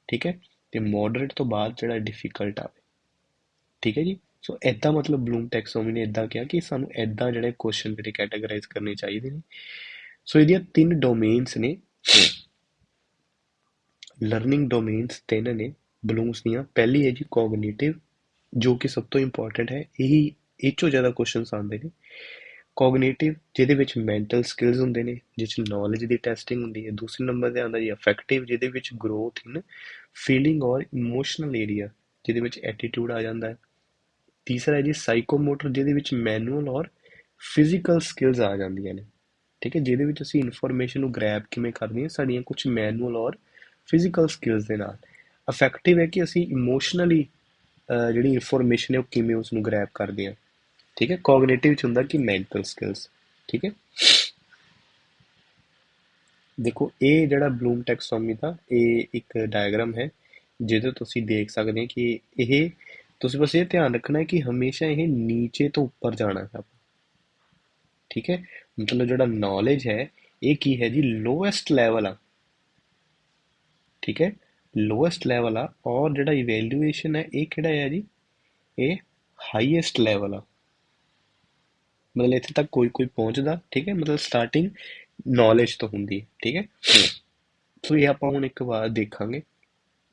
S1: ਠੀਕ ਹੈ, ਤੇ ਮੋਡਰੇਟ ਤੋਂ ਬਾਅਦ ਜਿਹੜਾ ਡਿਫਿਕਲਟ ਆਵੇ, ਠੀਕ ਹੈ ਜੀ। ਸੋ ਇੱਦਾਂ ਮਤਲਬ ਬਲੂਮ ਟੈਕਸੋਨੋਮੀ ਨੇ ਇੱਦਾਂ ਕਿਹਾ ਕਿ ਸਾਨੂੰ ਇੱਦਾਂ ਜਿਹੜੇ ਕੁਐਸਚਨ ਜਿਹੜੇ ਕੈਟਾਗਰਾਈਜ਼ ਕਰਨੇ ਚਾਹੀਦੇ ਨੇ। ਸੋ ਇਹਦੀਆਂ ਤਿੰਨ ਡੋਮੇਨਸ ਨੇ, ਲਰਨਿੰਗ ਡੋਮੇਨਸ ਤਿੰਨ ਨੇ ਬਲੂਮਸ ਦੀਆਂ। ਪਹਿਲੀ ਹੈ ਜੀ ਕੋਗਨੀਟਿਵ, ਜੋ ਕਿ ਸਭ ਤੋਂ ਇੰਪੋਰਟੈਂਟ ਹੈ, ਇਹੀ ਇਹ 'ਚੋਂ ਜ਼ਿਆਦਾ ਕੁਐਸਚਨਸ ਆਉਂਦੇ ਨੇ। ਕੋਗਨੀਟਿਵ ਜਿਹਦੇ ਵਿੱਚ ਮੈਂਟਲ ਸਕਿੱਲਸ ਹੁੰਦੇ ਨੇ, ਜਿਸ 'ਚ ਨੌਲੇਜ ਦੀ ਟੈਸਟਿੰਗ ਹੁੰਦੀ ਹੈ। ਦੂਸਰੇ ਨੰਬਰ 'ਤੇ ਆਉਂਦਾ ਜੀ ਅਫੈਕਟਿਵ, ਜਿਹਦੇ ਵਿੱਚ ਗਰੋਥ ਇਨ ਫੀਲਿੰਗ ਔਰ ਇਮੋਸ਼ਨਲ ਏਰੀਆ, ਜਿਹਦੇ ਵਿੱਚ ਐਟੀਟਿਊਡ ਆ ਜਾਂਦਾ ਹੈ। ਤੀਸਰਾ ਹੈ ਜੀ ਸਾਈਕੋਮੋਟਰ, ਜਿਹਦੇ ਵਿੱਚ ਮੈਨੂਅਲ ਔਰ ਫਿਜ਼ੀਕਲ ਸਕਿੱਲਸ ਆ ਜਾਂਦੀਆਂ ਨੇ, ਠੀਕ ਹੈ, ਜਿਹਦੇ ਵਿੱਚ ਅਸੀਂ ਇਨਫੋਰਮੇਸ਼ਨ ਨੂੰ ਗ੍ਰੈਬ ਕਿਵੇਂ ਕਰਦੇ ਹਾਂ ਸਾਡੀਆਂ ਕੁਝ ਮੈਨੂਅਲ ਔਰ ਫਿਜ਼ੀਕਲ ਸਕਿੱਲਸ ਦੇ ਨਾਲ। ਅਫੈਕਟਿਵ ਹੈ ਕਿ ਅਸੀਂ ਇਮੋਸ਼ਨਲੀ ਜਿਹੜੀ ਇਨਫੋਰਮੇਸ਼ਨ ਹੈ ਉਹ ਕਿਵੇਂ ਉਸ ਨੂੰ ਗ੍ਰੈਬ ਕਰਦੇ ਹਾਂ, ਠੀਕ ਹੈ। ਕੋਗਨੇਟਿਵ 'ਚ ਹੁੰਦਾ ਕਿ ਮੈਂਟਲ ਸਕਿੱਲਸ, ਠੀਕ ਹੈ। ਦੇਖੋ ਇਹ ਜਿਹੜਾ ਬਲੂਮ ਟੈਕਸੋਨੋਮੀ ਦਾ ਇਹ ਇੱਕ ਡਾਇਗਰਾਮ ਹੈ, ਜਿਹਦੇ ਤੁਸੀਂ ਦੇਖ ਸਕਦੇ ਹੋ ਕਿ ਇਹ ਤੁਸੀਂ ਬਸ ਇਹ ਧਿਆਨ ਰੱਖਣਾ ਹੈ ਕਿ ਹਮੇਸ਼ਾ ਇਹ ਨੀਚੇ ਤੋਂ ਉੱਪਰ ਜਾਣਾ ਹੈ, ਠੀਕ ਹੈ। ਮਤਲਬ ਜਿਹੜਾ ਨੌਲੇਜ ਹੈ ਇਹ ਕੀ ਹੈ ਜੀ, ਲੋਐਸਟ ਲੈਵਲ ਆ, ਠੀਕ ਹੈ, ਲੋਐਸਟ ਲੈਵਲ ਆ। ਔਰ ਜਿਹੜਾ ਇਵੈਲੂਏਸ਼ਨ ਹੈ ਇਹ ਕਿਹੜਾ ਹੈ ਜੀ, ਇਹ ਹਾਈਐਸਟ ਲੈਵਲ ਆ। ਮਤਲਬ ਇੱਥੇ ਤੱਕ ਕੋਈ ਕੋਈ ਪਹੁੰਚਦਾ, ਠੀਕ ਹੈ, ਮਤਲਬ ਸਟਾਰਟਿੰਗ ਨੌਲੇਜ ਤੋਂ ਹੁੰਦੀ ਹੈ, ਠੀਕ ਹੈ। ਸੋ ਇਹ ਆਪਾਂ ਹੁਣ ਇੱਕ ਵਾਰ ਦੇਖਾਂਗੇ।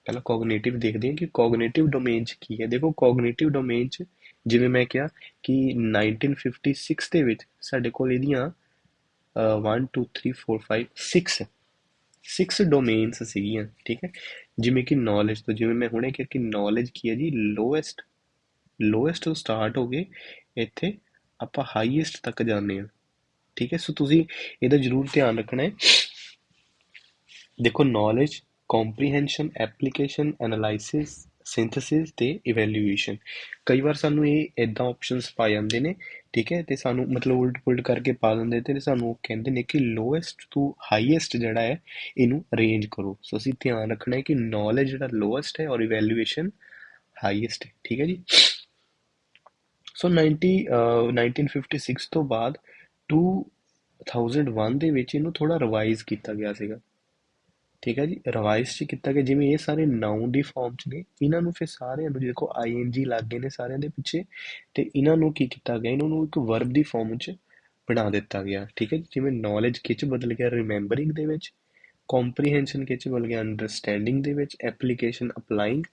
S1: ਪਹਿਲਾਂ ਕੋਗਨੇਟਿਵ ਦੇਖਦੇ ਹਾਂ ਕਿ ਕੋਗਨੇਟਿਵ ਡੋਮੇਨ 'ਚ ਕੀ ਹੈ। ਦੇਖੋ ਕੋਗਨੇਟਿਵ ਡੋਮੇਨ 'ਚ ਜਿਵੇਂ ਮੈਂ ਕਿਹਾ ਕਿ 1956 ਦੇ ਵਿੱਚ ਸਾਡੇ ਕੋਲ ਇਹਦੀਆਂ 1 2 3 4 5 6 ਡੋਮੇਨਸ ਸੀਗੀਆਂ, ਠੀਕ ਹੈ। ਜਿਵੇਂ ਕਿ ਨੌਲੇਜ ਤੋਂ, ਜਿਵੇਂ ਮੈਂ ਹੁਣੇ ਕਿਹਾ ਕਿ ਨੌਲੇਜ ਕੀ ਹੈ ਜੀ, ਲੋਐਸਟ, ਲੋਐਸਟ ਤੋਂ ਸਟਾਰਟ ਹੋ ਗਏ ਇੱਥੇ ਆਪਾਂ ਹਾਈਐਸਟ ਤੱਕ ਜਾਂਦੇ ਹਾਂ, ਠੀਕ ਹੈ। ਸੋ ਤੁਸੀਂ ਇਹਦਾ ਜ਼ਰੂਰ ਧਿਆਨ ਰੱਖਣਾ ਹੈ। ਦੇਖੋ knowledge, comprehension, application, analysis, synthesis ਤੇ ਇਵੈਲੂਏਸ਼ਨ। ਕਈ ਵਾਰ ਸਾਨੂੰ ਇਹ ਇੱਦਾਂ ਆਪਸ਼ਨਸ ਪਾ ਜਾਂਦੇ ਨੇ, ਠੀਕ ਹੈ, ਤੇ ਸਾਨੂੰ ਮਤਲਬ ਉਲਟ ਪੁਲਟ ਕਰਕੇ ਪਾ ਦਿੰਦੇ ਤੇ ਸਾਨੂੰ ਉਹ ਕਹਿੰਦੇ ਨੇ ਕਿ ਲੋਐਸਟ ਟੂ ਹਾਈਐਸਟ ਜਿਹੜਾ ਹੈ ਇਹਨੂੰ ਅਰੇਂਜ ਕਰੋ। ਸੋ ਅਸੀਂ ਧਿਆਨ ਰੱਖਣਾ ਹੈ ਕਿ ਨੌਲੇਜ ਜਿਹੜਾ ਲੋਐਸਟ ਹੈ ਔਰ ਇਵੈਲੂਏਸ਼ਨ ਹਾਈਐਸਟ ਹੈ, ਠੀਕ ਹੈ ਜੀ। ਸੋ 1956 ਤੋਂ ਬਾਅਦ 2001 ਦੇ ਵਿੱਚ ਇਹਨੂੰ ਥੋੜਾ ਰਿਵਾਈਜ਼ ਕੀਤਾ ਗਿਆ ਸੀਗਾ, ਠੀਕ ਹੈ ਜੀ। ਰਿਵਾਈਜ਼ 'ਚ ਕੀਤਾ ਗਿਆ, ਜਿਵੇਂ ਇਹ ਸਾਰੇ ਨਾਊਨ ਦੀ ਫਾਰਮ 'ਚ ਨੇ, ਇਹਨਾਂ ਨੂੰ ਫਿਰ ਸਾਰਿਆਂ ਨੂੰ ਦੇਖੋ ਆਈਐਨਜੀ ਲੱਗ ਗਏ ਨੇ ਸਾਰਿਆਂ ਦੇ ਪਿੱਛੇ, ਤੇ ਇਹਨਾਂ ਨੂੰ ਕੀ ਕੀਤਾ ਗਿਆ, ਇਹਨਾਂ ਨੂੰ ਇੱਕ ਵਰਬ ਦੀ ਫਾਰਮ 'ਚ ਬਣਾ ਦਿੱਤਾ ਗਿਆ, ਠੀਕ ਹੈ ਜੀ। ਜਿਵੇਂ ਨੌਲੇਜ ਕਿਹ ਬਦਲ ਗਿਆ ਰਿਮੈਂਬਰਿੰਗ ਦੇ ਵਿੱਚ, ਕੰਪਰੀਹੈਂਸ਼ਨ ਕਿਹ ਬਦਲ ਗਿਆ ਅੰਡਰਸਟੈਂਡਿੰਗ ਦੇ ਵਿੱਚ, ਐਪਲੀਕੇਸ਼ਨ ਅਪਲਾਈਂਗ,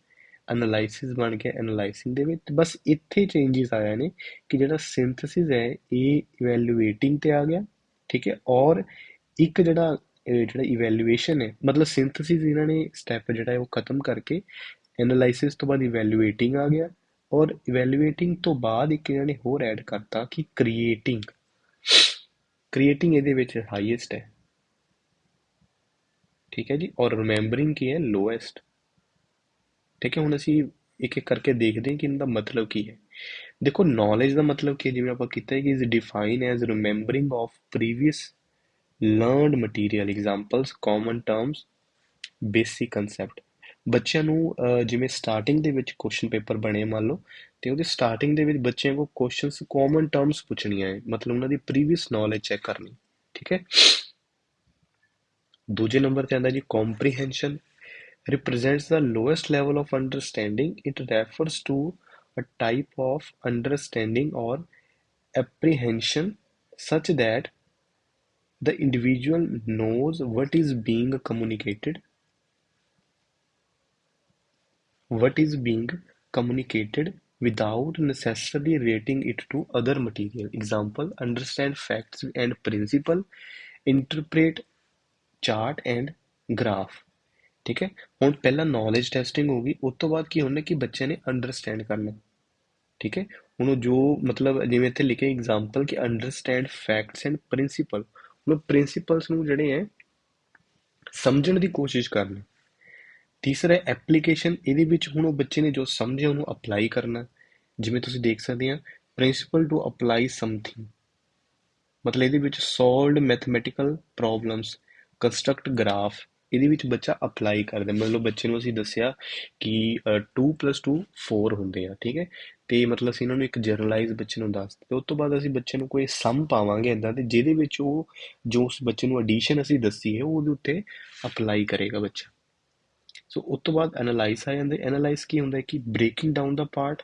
S1: ਐਨਾਲਾਈਸਿਸ ਬਣ ਗਿਆ ਐਨਾਲਾਈਸਿੰਗ ਦੇ ਵਿੱਚ। ਬਸ ਇੱਥੇ ਚੇਂਜਸ ਆਇਆ ਨੇ ਕਿ ਜਿਹੜਾ ਸਿੰਥਸਿਸ ਹੈ ਇਹ ਇਵੈਲੂਏਟਿੰਗ ਤੇ ਆ ਗਿਆ, ਠੀਕ ਹੈ, ਔਰ ਇੱਕ ਜਿਹੜਾ ਇਵੈਲੂਏਸ਼ਨ ਹੈ, ਮਤਲਬ ਸਿੰਥਸਿਸ ਇਹਨਾਂ ਨੇ ਸਟੈਪ ਜਿਹੜਾ ਹੈ ਉਹ ਖਤਮ ਕਰਕੇ ਐਨਾਲਾਈਸਿਸ ਤੋਂ ਬਾਅਦ ਇਵੈਲੂਏਟਿੰਗ ਆ ਗਿਆ, ਔਰ ਇਵੈਲੂਏਟਿੰਗ ਤੋਂ ਬਾਅਦ ਇੱਕ ਇਹਨਾਂ ਨੇ ਹੋਰ ਐਡ ਕਰਤਾ ਕਿ ਕ੍ਰੀਏਟਿੰਗ, ਕ੍ਰੀਏਟਿੰਗ ਇਹਦੇ ਵਿੱਚ ਹਾਈਐਸਟ ਹੈ, ਠੀਕ ਹੈ ਜੀ, ਔਰ ਰਿਮੈਂਬਰਿੰਗ ਕੀ ਹੈ, ਲੋਐਸਟ, ਠੀਕ ਹੈ। ਹੁਣ ਅਸੀਂ ਇੱਕ ਇੱਕ ਕਰਕੇ ਦੇਖਦੇ ਹਾਂ ਕਿ ਇਹਦਾ ਮਤਲਬ ਕੀ ਹੈ। ਦੇਖੋ ਨੌਲੇਜ ਦਾ ਮਤਲਬ ਕੀ ਹੈ, ਜਿਵੇਂ ਆਪਾਂ ਕੀਤਾ ਹੈ ਕਿ is define as remembering of previous learned material, examples, common terms, basic concept. ਬੱਚਿਆਂ ਨੂੰ ਜਿਵੇਂ ਸਟਾਰਟਿੰਗ ਦੇ ਵਿੱਚ ਕੁਐਸਚਨ ਪੇਪਰ ਬਣੇ ਮੰਨ ਲਓ, ਤੇ ਉਹਦੇ ਸਟਾਰਟਿੰਗ ਦੇ ਵਿੱਚ ਬੱਚਿਆਂ ਕੋਲ ਕੁਐਸਚਨਸ ਕਾਮਨ ਟਰਮਸ ਪੁੱਛਣੀਆਂ ਹੈ, ਮਤਲਬ ਉਹਨਾਂ ਦੀ ਪ੍ਰੀਵੀਅਸ ਨੌਲੇਜ ਚੈੱਕ ਕਰਨੀ, ਠੀਕ ਹੈ। ਦੂਜੇ ਨੰਬਰ ਤੇ ਆਉਂਦਾ ਜੀ comprehension, represents the lowest level of understanding. It refers to a type of understanding or apprehension such that the individual knows what is being communicated without necessarily relating it to other material. Example, understand facts and principle, interpret chart and graph। ਠੀਕ ਹੈ। ਹੁਣ ਪਹਿਲਾਂ knowledge testing ਹੋ ਗਈ, ਉਸ ਤੋਂ ਬਾਅਦ ਕੀ ਹੁੰਦਾ ਕਿ ਬੱਚੇ ਨੇ ਅੰਡਰਸਟੈਂਡ ਕਰਨਾ। ਠੀਕ ਹੈ। ਹੁਣ ਉਹ ਜੋ ਮਤਲਬ ਜਿਵੇਂ ਇੱਥੇ ਲਿਖਿਆ ਐਗਜ਼ਾਮਪਲ ਕਿ ਅੰਡਰਸਟੈਂਡ ਫੈਕਟਸ ਐਂਡ ਪ੍ਰਿੰਸੀਪਲ, ਹੁਣ ਪ੍ਰਿੰਸੀਪਲਸ ਨੂੰ ਜਿਹੜੇ ਹੈ ਸਮਝਣ ਦੀ ਕੋਸ਼ਿਸ਼ ਕਰਨੀ। ਤੀਸਰਾ ਐਪਲੀਕੇਸ਼ਨ, ਇਹਦੇ ਵਿੱਚ ਹੁਣ ਉਹ ਬੱਚੇ ਨੇ ਜੋ ਸਮਝਿਆ ਉਹਨੂੰ ਅਪਲਾਈ ਕਰਨਾ। ਜਿਵੇਂ ਤੁਸੀਂ ਦੇਖ ਸਕਦੇ ਆ ਪ੍ਰਿੰਸੀਪਲ ਟੂ ਅਪਲਾਈ ਸਮਥਿੰਗ, ਮਤਲਬ ਇਹਦੇ ਵਿੱਚ solved mathematical problems, construct graph, ਇਹਦੇ ਵਿੱਚ ਬੱਚਾ ਅਪਲਾਈ ਕਰਦਾ। ਮਤਲਬ ਬੱਚੇ ਨੂੰ ਅਸੀਂ ਦੱਸਿਆ ਕਿ 2+2 4 ਹੁੰਦੇ ਆ। ਠੀਕ ਹੈ। ਤੇ ਮਤਲਬ ਅਸੀਂ ਇਹਨਾਂ ਨੂੰ ਇੱਕ ਜਰਨਲਾਈਜ਼ ਬੱਚੇ ਨੂੰ ਦੱਸ ਦਿੱਤੇ। ਉਸ ਤੋਂ ਬਾਅਦ ਅਸੀਂ ਬੱਚੇ ਨੂੰ ਕੋਈ ਸਮ ਪਾਵਾਂਗੇ ਇੱਦਾਂ ਦੇ ਜਿਹਦੇ ਵਿੱਚ ਉਹ ਜੋ ਉਸ ਬੱਚੇ ਨੂੰ ਐਡੀਸ਼ਨ ਅਸੀਂ ਦੱਸੀ ਹੈ ਉਹ ਉਹਦੇ ਉੱਤੇ ਅਪਲਾਈ ਕਰੇਗਾ ਬੱਚਾ। ਸੋ ਉਸ ਤੋਂ ਬਾਅਦ ਐਨਾਲਾਈਜ਼ ਆ ਜਾਂਦੇ। ਐਨਾਲਾਈਜ਼ ਕੀ ਹੁੰਦਾ ਹੈ ਕਿ ਬ੍ਰੇਕਿੰਗ ਡਾਊਨ ਦਾ ਪਾਰਟ,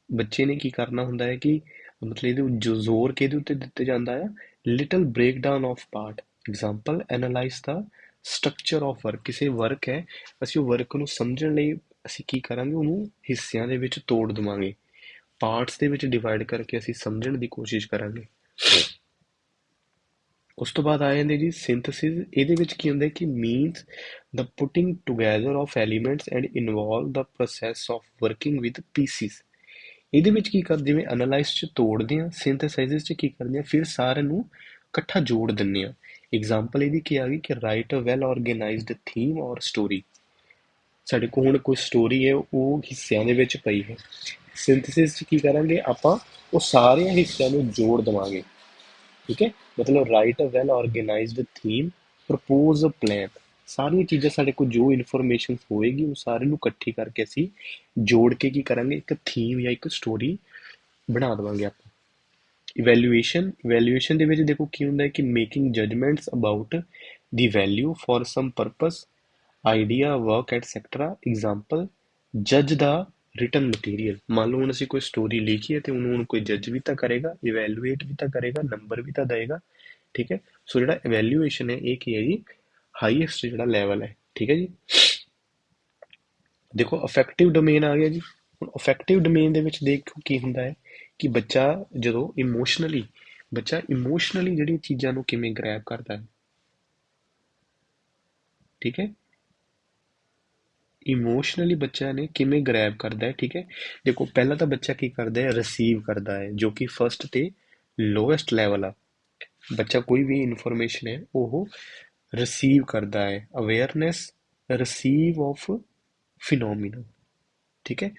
S1: ਬੱਚੇ ਨੇ ਕੀ ਕਰਨਾ ਹੁੰਦਾ ਹੈ ਕਿ ਮਤਲਬ ਇਹਦੇ ਜੋ ਜ਼ੋਰ ਕਿਹਦੇ ਉੱਤੇ ਦਿੱਤਾ ਜਾਂਦਾ ਆ, little break down of part. Example, analyse ਦਾ ਸਟਰਕਚਰ ਆਫ ਵਰਕ, ਕਿਸੇ ਵਰਕ ਹੈ ਅਸੀਂ ਉਹ ਵਰਕ ਨੂੰ ਸਮਝਣ ਲਈ ਅਸੀਂ ਕੀ ਕਰਾਂਗੇ ਉਹਨੂੰ ਹਿੱਸਿਆਂ ਦੇ ਵਿੱਚ ਤੋੜ ਦੇਵਾਂਗੇ, ਪਾਰਟਸ ਦੇ ਵਿੱਚ ਡਿਵਾਈਡ ਕਰਕੇ ਅਸੀਂ ਸਮਝਣ ਦੀ ਕੋਸ਼ਿਸ਼ ਕਰਾਂਗੇ। ਉਸ ਤੋਂ ਬਾਅਦ ਆ ਜਾਂਦੇ ਜੀ ਸਿੰਥਸਿਸ। ਇਹਦੇ ਵਿੱਚ ਕੀ ਹੁੰਦਾ ਕਿ means the putting together of elements and involve the process of working with pieces. ਇਹਦੇ ਵਿੱਚ ਕੀ ਕਰਦੇ, ਜਿਵੇਂ ਐਨਾਲਾਈਜ਼ 'ਚ ਤੋੜਦੇ ਹਾਂ, ਸਿੰਥੇਸਾਈਜ਼ਿਸ 'ਚ ਕੀ ਕਰਦੇ ਹਾਂ ਫਿਰ ਸਾਰਿਆਂ ਨੂੰ ਇਕੱਠਾ ਜੋੜ ਦਿੰਦੇ ਹਾਂ। ਐਗਜ਼ਾਮਪਲ ਇਹਦੀ ਕੀ ਆ ਗਈ ਕਿ write a well organised theme or story. ਸਾਡੇ ਕੋਲ ਹੁਣ ਕੋਈ ਸਟੋਰੀ ਹੈ ਉਹ ਹਿੱਸਿਆਂ ਦੇ ਵਿੱਚ ਪਈ ਹੈ, ਸਿੰਥੇਸਿਸ 'ਚ ਕੀ ਕਰਾਂਗੇ ਆਪਾਂ ਉਹ ਸਾਰਿਆਂ ਹਿੱਸਿਆਂ ਨੂੰ ਜੋੜ ਦੇਵਾਂਗੇ। ਠੀਕ ਹੈ। ਮਤਲਬ write a well organised theme, propose a plan, ਸਾਰੀਆਂ ਚੀਜ਼ਾਂ ਸਾਡੇ ਕੋਲ ਜੋ ਇਨਫੋਰਮੇਸ਼ਨ ਹੋਏਗੀ ਉਹ ਸਾਰੇ ਨੂੰ ਇਕੱਠੀ ਕਰਕੇ ਅਸੀਂ ਜੋੜ ਕੇ ਕੀ ਕਰਾਂਗੇ ਇੱਕ ਥੀਮ ਜਾਂ ਇੱਕ ਸਟੋਰੀ ਬਣਾ ਦੇਵਾਂਗੇ ਆਪਾਂ। ਇਵੈਲੂਏਸ਼ਨ ਦੇ ਵਿੱਚ ਦੇਖੋ ਕੀ ਹੁੰਦਾ ਹੈ ਕਿ making judgements about the value for some purpose, idea, work et cetera. Example, ਜੱਜ ਦਾ ਰਿਟਨ ਮਟੀਰੀਅਲ। ਮੰਨ ਲਓ ਹੁਣ ਅਸੀਂ ਕੋਈ ਸਟੋਰੀ ਲਿਖੀ ਹੈ ਤੇ ਉਹਨੂੰ ਹੁਣ ਕੋਈ ਜੱਜ ਵੀ ਤਾਂ ਕਰੇਗਾ, ਇਵੈਲੂਏਟ ਵੀ ਤਾਂ ਕਰੇਗਾ, ਨੰਬਰ ਵੀ ਤਾਂ ਦੇਏਗਾ। ਠੀਕ ਹੈ। ਸੋ ਜਿਹੜਾ ਇਵੈਲੂਏਸ਼ਨ ਹੈ ਇਹ ਕੀ ਹੈ ਜੀ, ਹਾਈਐਸਟ ਜਿਹੜਾ ਲੈਵਲ ਹੈ। ਠੀਕ ਹੈ ਜੀ। ਦੇਖੋ ਅਫੈਕਟਿਵ ਡੋਮੇਨ ਆ ਗਿਆ ਜੀ। ਹੁਣ ਅਫੈਕਟਿਵ ਡੋਮੇਨ ਦੇ ਵਿੱਚ ਦੇਖੋ ਕੀ ਹੁੰਦਾ ਹੈ ਕਿ ਬੱਚਾ ਜਦੋਂ ਇਮੋਸ਼ਨਲੀ ਜਿਹੜੀ ਚੀਜ਼ਾਂ ਨੂੰ ਕਿਵੇਂ ਗ੍ਰੈਬ ਕਰਦਾ ਹੈ। ਠੀਕ ਹੈ। ਇਮੋਸ਼ਨਲੀ ਬੱਚਾ ਨੇ ਕਿਵੇਂ ਗ੍ਰੈਬ ਕਰਦਾ ਹੈ। ਠੀਕ ਹੈ। ਦੇਖੋ ਪਹਿਲਾਂ ਤਾਂ ਬੱਚਾ ਕੀ ਕਰਦਾ ਹੈ, ਰਿਸੀਵ ਕਰਦਾ ਹੈ, ਜੋ ਕਿ ਫਸਟ ਤੇ ਲੋਐਸਟ ਲੈਵਲ ਆ। ਬੱਚਾ ਕੋਈ ਵੀ ਇਨਫੋਰਮੇਸ਼ਨ ਹੈ ਉਹ ਰਿਸੀਵ ਕਰਦਾ ਹੈ। Awareness, receive of phenomena. ਠੀਕ ਹੈ।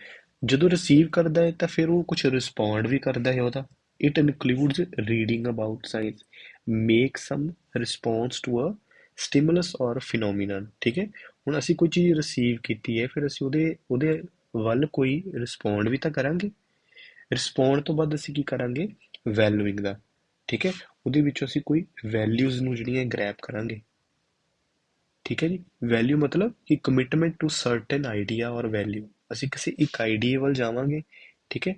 S1: ਜਦੋਂ ਰਿਸੀਵ ਕਰਦਾ ਹੈ ਤਾਂ ਫਿਰ ਉਹ ਕੁਝ ਰਿਸਪੌਂਡ ਵੀ ਕਰਦਾ ਹੈ ਉਹਦਾ। It includes reading about science, make some response to a stimulus or phenomenon. ਠੀਕ ਹੈ। ਹੁਣ ਅਸੀਂ ਕੋਈ ਚੀਜ਼ ਰਿਸੀਵ ਕੀਤੀ ਹੈ ਫਿਰ ਅਸੀਂ ਉਹਦੇ ਵੱਲ ਕੋਈ ਰਿਸਪੌਂਡ ਵੀ ਤਾਂ ਕਰਾਂਗੇ। ਰਿਸਪੌਂਡ ਤੋਂ ਬਾਅਦ ਅਸੀਂ ਕੀ ਕਰਾਂਗੇ, ਵੈਲੂਇੰਗ ਦਾ। ਠੀਕ ਹੈ। ਉਹਦੇ ਵਿੱਚੋਂ ਅਸੀਂ ਕੋਈ ਵੈਲਿਊਜ਼ ਨੂੰ ਜਿਹੜੀਆਂ ਗ੍ਰੈਬ ਕਰਾਂਗੇ। ਠੀਕ ਹੈ ਜੀ। ਵੈਲਿਊ ਮਤਲਬ ਕਿ ਕਮਿਟਮੈਂਟ ਟੂ ਸਰਟਨ ਆਈਡੀਆ ਔਰ ਵੈਲਿਊ, ਅਸੀਂ ਕਿਸੇ ਇੱਕ ਆਈਡੀਆ ਵੱਲ ਜਾਵਾਂਗੇ। ਠੀਕ ਹੈ।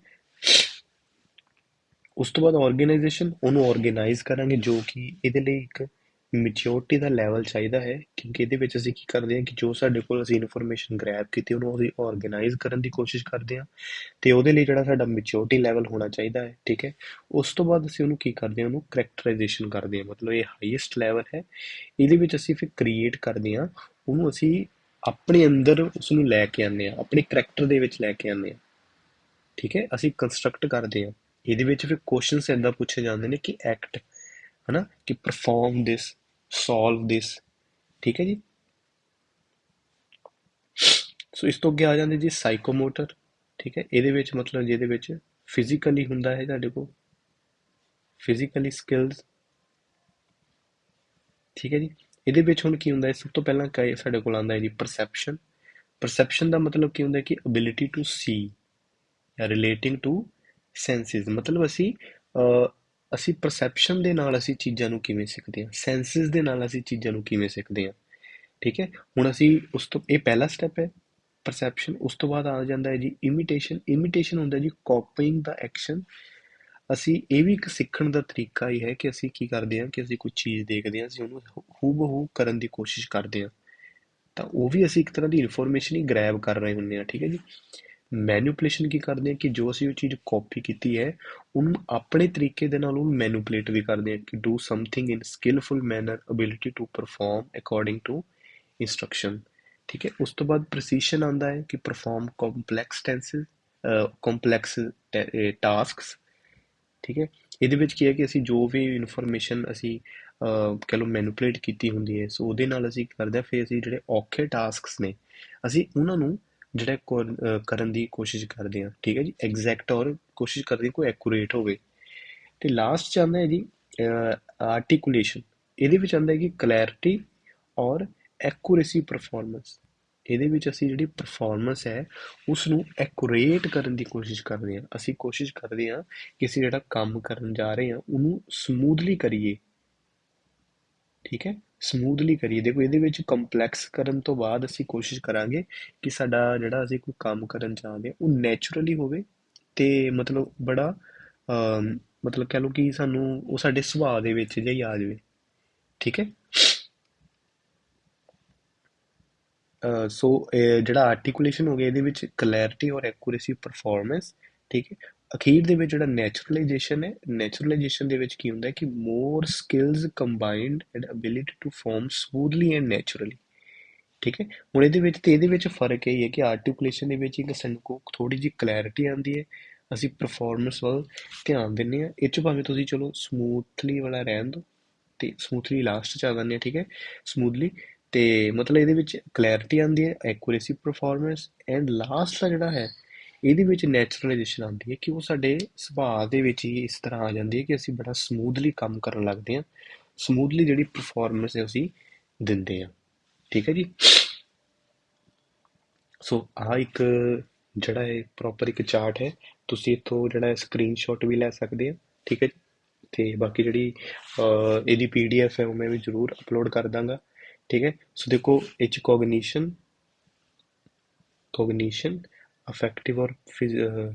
S1: ਉਸ ਤੋਂ ਬਾਅਦ ਆਰਗੇਨਾਈਜੇਸ਼ਨ, ਉਹਨੂੰ ਆਰਗੇਨਾਈਜ਼ ਕਰਾਂਗੇ ਜੋ ਕਿ ਇਹਦੇ ਲਈ ਇੱਕ ਮੈਚਿਓਰਟੀ ਦਾ ਲੈਵਲ ਚਾਹੀਦਾ ਹੈ, ਕਿਉਂਕਿ ਇਹਦੇ ਵਿੱਚ ਅਸੀਂ ਕੀ ਕਰਦੇ ਹਾਂ ਕਿ ਜੋ ਸਾਡੇ ਕੋਲ ਅਸੀਂ ਇਨਫੋਰਮੇਸ਼ਨ ਗ੍ਰੈਬ ਕੀਤੀ ਉਹਨੂੰ ਅਸੀਂ ਆਰਗੇਨਾਈਜ਼ ਕਰਨ ਦੀ ਕੋਸ਼ਿਸ਼ ਕਰਦੇ ਹਾਂ ਤੇ ਉਹਦੇ ਲਈ ਜਿਹੜਾ ਸਾਡਾ ਮੈਚਿਓਰਟੀ ਲੈਵਲ ਹੋਣਾ ਚਾਹੀਦਾ ਹੈ। ਠੀਕ ਹੈ। ਉਸ ਤੋਂ ਬਾਅਦ ਅਸੀਂ ਉਹਨੂੰ ਕੀ ਕਰਦੇ ਹਾਂ, ਉਹਨੂੰ ਕਰੈਕਟਰਾਈਜੇਸ਼ਨ ਕਰਦੇ ਹਾਂ, ਮਤਲਬ ਇਹ ਹਾਈਐਸਟ ਲੈਵਲ ਹੈ। ਇਹਦੇ ਵਿੱਚ ਅਸੀਂ ਫਿਰ ਕ੍ਰੀਏਟ ਕਰਦੇ ਹਾਂ, ਉਹਨੂੰ ਅਸੀਂ ਆਪਣੇ ਅੰਦਰ ਉਸਨੂੰ ਲੈ ਕੇ ਆਉਂਦੇ ਹਾਂ, ਆਪਣੇ ਕਰੈਕਟਰ ਦੇ ਵਿੱਚ ਲੈ ਕੇ ਆਉਂਦੇ ਹਾਂ। ਠੀਕ ਹੈ। ਅਸੀਂ ਕੰਸਟਰਕਟ ਕਰਦੇ ਹਾਂ। ਇਹਦੇ ਵਿੱਚ ਫਿਰ ਕੁਐਸਚਨਸ ਇੱਦਾਂ ਪੁੱਛੇ ਜਾਂਦੇ ਨੇ ਕਿ ਐਕਟ, ਹਨਾ, ਕਿ ਪਰਫਾਰਮ ਦਿਸ, ਸੋਲਵ ਦਿਸ। ਠੀਕ ਹੈ ਜੀ। ਸੋ ਇਸ ਤੋਂ ਅੱਗੇ ਆ ਜਾਂਦੇ ਜੀ ਸਾਈਕੋਮੋਟਰ। ਠੀਕ ਹੈ। ਇਹਦੇ ਵਿੱਚ ਮਤਲਬ ਜਿਹਦੇ ਵਿੱਚ ਫਿਜ਼ੀਕਲੀ ਹੁੰਦਾ ਹੈ ਤੁਹਾਡੇ ਕੋਲ, ਫਿਜ਼ੀਕਲੀ ਸਕਿੱਲਸ। ਠੀਕ ਹੈ ਜੀ। ਇਹਦੇ ਵਿੱਚ ਹੁਣ ਕੀ ਹੁੰਦਾ ਹੈ, ਸਭ ਤੋਂ ਪਹਿਲਾਂ ਸਾਡੇ ਕੋਲ ਆਉਂਦਾ ਹੈ ਜੀ ਪਰਸੈਪਸ਼ਨ। ਪਰਸੈਪਸ਼ਨ ਦਾ ਮਤਲਬ ਕੀ ਹੁੰਦਾ ਕਿ ਅਬਿਲਿਟੀ ਟੂ ਸੀ ਜਾਂ ਰਿਲੇਟਿੰਗ ਟੂ ਸੈਂਸਿਸ। ਮਤਲਬ ਅਸੀਂ ਪਰਸੈਪਸ਼ਨ ਦੇ ਨਾਲ ਅਸੀਂ ਚੀਜ਼ਾਂ ਨੂੰ ਕਿਵੇਂ ਸਿੱਖਦੇ ਹਾਂ, ਸੈਂਸਿਸ ਦੇ ਨਾਲ ਅਸੀਂ ਚੀਜ਼ਾਂ ਨੂੰ ਕਿਵੇਂ ਸਿੱਖਦੇ ਹਾਂ। ਠੀਕ ਹੈ। ਹੁਣ ਅਸੀਂ ਉਸ ਤੋਂ, ਇਹ ਪਹਿਲਾ ਸਟੈਪ ਹੈ ਪਰਸੈਪਸ਼ਨ। ਉਸ ਤੋਂ ਬਾਅਦ ਆ ਜਾਂਦਾ ਹੈ ਜੀ ਇਮੀਟੇਸ਼ਨ। ਇਮੀਟੇਸ਼ਨ ਹੁੰਦਾ ਜੀ ਕਾਪੀਇੰਗ ਦਾ ਐਕਸ਼ਨ ਅਸੀਂ ਇਹ ਵੀ ਇੱਕ ਸਿੱਖਣ ਦਾ ਤਰੀਕਾ ਹੀ ਹੈ ਕਿ ਅਸੀਂ ਕੀ ਕਰਦੇ ਹਾਂ ਕਿ ਅਸੀਂ ਕੋਈ ਚੀਜ਼ ਦੇਖਦੇ ਹਾਂ, ਅਸੀਂ ਉਹਨੂੰ ਹੂ ਬਹੂ ਕਰਨ ਦੀ ਕੋਸ਼ਿਸ਼ ਕਰਦੇ ਹਾਂ, ਤਾਂ ਉਹ ਵੀ ਅਸੀਂ ਇੱਕ ਤਰ੍ਹਾਂ ਦੀ ਇਨਫੋਰਮੇਸ਼ਨ ਹੀ ਗ੍ਰੈਬ ਕਰ ਰਹੇ ਹੁੰਦੇ ਹਾਂ, ਠੀਕ ਹੈ ਜੀ। ਮੈਨੂਪਲੇਸ਼ਨ ਕੀ ਕਰਦੇ ਹਾਂ ਕਿ ਜੋ ਅਸੀਂ ਉਹ ਚੀਜ਼ ਕਾਪੀ ਕੀਤੀ ਹੈ, ਉਹਨੂੰ ਆਪਣੇ ਤਰੀਕੇ ਦੇ ਨਾਲ ਉਹਨੂੰ ਮੈਨੂਪਲੇਟ ਵੀ ਕਰਦੇ ਹਾਂ ਕਿ do something in skilful manner, ability to perform according to instruction. ਠੀਕ ਹੈ, ਉਸ ਤੋਂ ਬਾਅਦ ਪ੍ਰੈਸੀਸ਼ਨ ਆਉਂਦਾ ਹੈ ਕਿ perform complex tenses, complex tasks. ਠੀਕ ਹੈ, ਇਹਦੇ ਵਿੱਚ ਕੀ ਹੈ ਕਿ ਅਸੀਂ ਜੋ ਵੀ ਇਨਫੋਰਮੇਸ਼ਨ ਅਸੀਂ ਕਹਿ ਲਓ ਮੈਨੂਪਲੇਟ ਕੀਤੀ ਹੁੰਦੀ ਹੈ, ਸੋ ਉਹਦੇ ਨਾਲ ਅਸੀਂ ਕੀ ਕਰਦੇ ਹਾਂ, ਫਿਰ ਅਸੀਂ ਜਿਹੜੇ ਔਖੇ ਟਾਸਕਸ ਨੇ ਅਸੀਂ ਉਹਨਾਂ ਨੂੰ ਜਿਹੜਾ ਕਰਨ ਦੀ ਕੋਸ਼ਿਸ਼ ਕਰਦੇ ਹਾਂ। ਠੀਕ ਹੈ ਜੀ, ਐਗਜ਼ੈਕਟ ਔਰ ਕੋਸ਼ਿਸ਼ ਕਰਦੇ ਹਾਂ ਕੋਈ ਐਕੂਰੇਟ ਹੋਵੇ। ਤੇ ਲਾਸਟ 'ਚ ਆਉਂਦਾ ਹੈ ਜੀ ਆਰਟੀਕੂਲੇਸ਼ਨ। ਇਹਦੇ ਵਿੱਚ ਆਉਂਦਾ ਹੈ ਕਿ ਕਲੈਰਿਟੀ ਔਰ ਐਕੂਰੇਸੀ ਪਰਫਾਰਮੈਂਸ। ਇਹਦੇ ਵਿੱਚ ਅਸੀਂ ਜਿਹੜੀ ਪਰਫਾਰਮੈਂਸ ਹੈ ਉਸ ਨੂੰ ਐਕੂਰੇਟ ਕਰਨ ਦੀ ਕੋਸ਼ਿਸ਼ ਕਰਦੇ ਹਾਂ। ਅਸੀਂ ਕੋਸ਼ਿਸ਼ ਕਰਦੇ ਹਾਂ ਕਿ ਅਸੀਂ ਜਿਹੜਾ ਕੰਮ ਕਰਨ ਜਾ ਰਹੇ ਹਾਂ ਉਹਨੂੰ ਸਮੂਥਲੀ ਕਰੀਏ। ਠੀਕ ਹੈ, ਸਮੂਥਲੀ ਕਰੀਏ। ਦੇਖੋ ਇਹਦੇ ਵਿੱਚ ਕੰਪਲੈਕਸ ਕਰਨ ਤੋਂ ਬਾਅਦ ਅਸੀਂ ਕੋਸ਼ਿਸ਼ ਕਰਾਂਗੇ ਕਿ ਸਾਡਾ ਜਿਹੜਾ ਅਸੀਂ ਕੋਈ ਕੰਮ ਕਰਨ ਚਾਹੁੰਦੇ ਹਾਂ ਉਹ ਨੈਚੁਰਲੀ ਹੋਵੇ ਤੇ ਮਤਲਬ ਬੜਾ ਮਤਲਬ ਕਹਿ ਲਓ ਕਿ ਸਾਨੂੰ ਉਹ ਸਾਡੇ ਸੁਭਾਅ ਦੇ ਵਿੱਚ ਜਿਹਾ ਹੀ ਆ ਜਾਵੇ। ਠੀਕ ਹੈ, ਸੋ ਜਿਹੜਾ ਆਰਟੀਕੂਲੇਸ਼ਨ ਹੋ ਗਿਆ ਇਹਦੇ ਵਿੱਚ ਕਲੈਰਿਟੀ ਔਰ ਐਕੂਰੇਸੀ ਪਰਫਾਰਮੈਂਸ। ਠੀਕ ਹੈ, ਅਖੀਰ ਦੇ ਵਿੱਚ ਜਿਹੜਾ ਨੈਚੁਰਲਾਈਜੇਸ਼ਨ ਹੈ, ਨੈਚੁਰਲਾਈਜੇਸ਼ਨ ਦੇ ਵਿੱਚ ਕੀ ਹੁੰਦਾ ਹੈ ਕਿ more skills combined and ability to form smoothly and naturally. ਠੀਕ ਹੈ, ਹੁਣ ਇਹਦੇ ਵਿੱਚ ਤੇ ਇਹਦੇ ਵਿੱਚ ਫਰਕ ਇਹ ਹੈ ਕਿ ਆਰਟੀਕੂਲੇਸ਼ਨ ਦੇ ਵਿੱਚ ਇੱਕ ਸਾਨੂੰ ਕੋ ਥੋੜ੍ਹੀ ਜਿਹੀ ਕਲੈਰਿਟੀ ਆਉਂਦੀ ਹੈ, ਅਸੀਂ ਪਰਫਾਰਮੈਂਸ ਵੱਲ ਧਿਆਨ ਦਿੰਦੇ ਹਾਂ। ਇਹ 'ਚ ਭਾਵੇਂ ਤੁਸੀਂ ਚਲੋ ਸਮੂਥਲੀ ਵਾਲਾ ਰਹਿਣ ਦਿਓ ਤੇ ਸਮੂਥਲੀ ਲਾਸਟ 'ਚ ਆ ਜਾਂਦੇ ਆ। ਠੀਕ ਹੈ, ਸਮੂਥਲੀ ਤੇ ਮਤਲਬ ਇਹਦੇ ਵਿੱਚ ਕਲੈਰਿਟੀ ਆਉਂਦੀ ਹੈ, ਐਕੂਰੇਸੀ ਪਰਫਾਰਮੈਂਸ ਐਂਡ ਲਾਸਟ ਦਾ ਜਿਹੜਾ ਹੈ ਇਹਦੇ ਵਿੱਚ ਨੈਚੁਰਲਾਈਜੇਸ਼ਨ ਆਉਂਦੀ ਹੈ ਕਿ ਉਹ ਸਾਡੇ ਸੁਭਾਅ ਦੇ ਵਿੱਚ ਹੀ ਇਸ ਤਰ੍ਹਾਂ ਆ ਜਾਂਦੀ ਹੈ ਕਿ ਅਸੀਂ ਬੜਾ ਸਮੂਥਲੀ ਕੰਮ ਕਰਨ ਲੱਗਦੇ ਹਾਂ, ਸਮੂਥਲੀ ਜਿਹੜੀ ਪਰਫਾਰਮੈਂਸ ਹੈ ਅਸੀਂ ਦਿੰਦੇ ਹਾਂ। ਠੀਕ ਹੈ ਜੀ, ਸੋ ਆਹ ਇੱਕ ਜਿਹੜਾ ਹੈ ਪ੍ਰੋਪਰ ਇੱਕ ਚਾਰਟ ਹੈ, ਤੁਸੀਂ ਇੱਥੋਂ ਜਿਹੜਾ ਸਕਰੀਨਸ਼ਾਟ ਵੀ ਲੈ ਸਕਦੇ ਆ। ਠੀਕ ਹੈ ਜੀ, ਤੇ ਬਾਕੀ ਜਿਹੜੀ ਇਹਦੀ PDF ਹੈ ਉਹ ਮੈਂ ਵੀ ਜ਼ਰੂਰ ਅਪਲੋਡ ਕਰ ਦਾਂਗਾ। ਠੀਕ ਹੈ, ਸੋ ਦੇਖੋ ਇਹ 'ਚ ਕੋਗਨੀਸ਼ਨ ਅਫੈਕਟਿਵ ਔਰ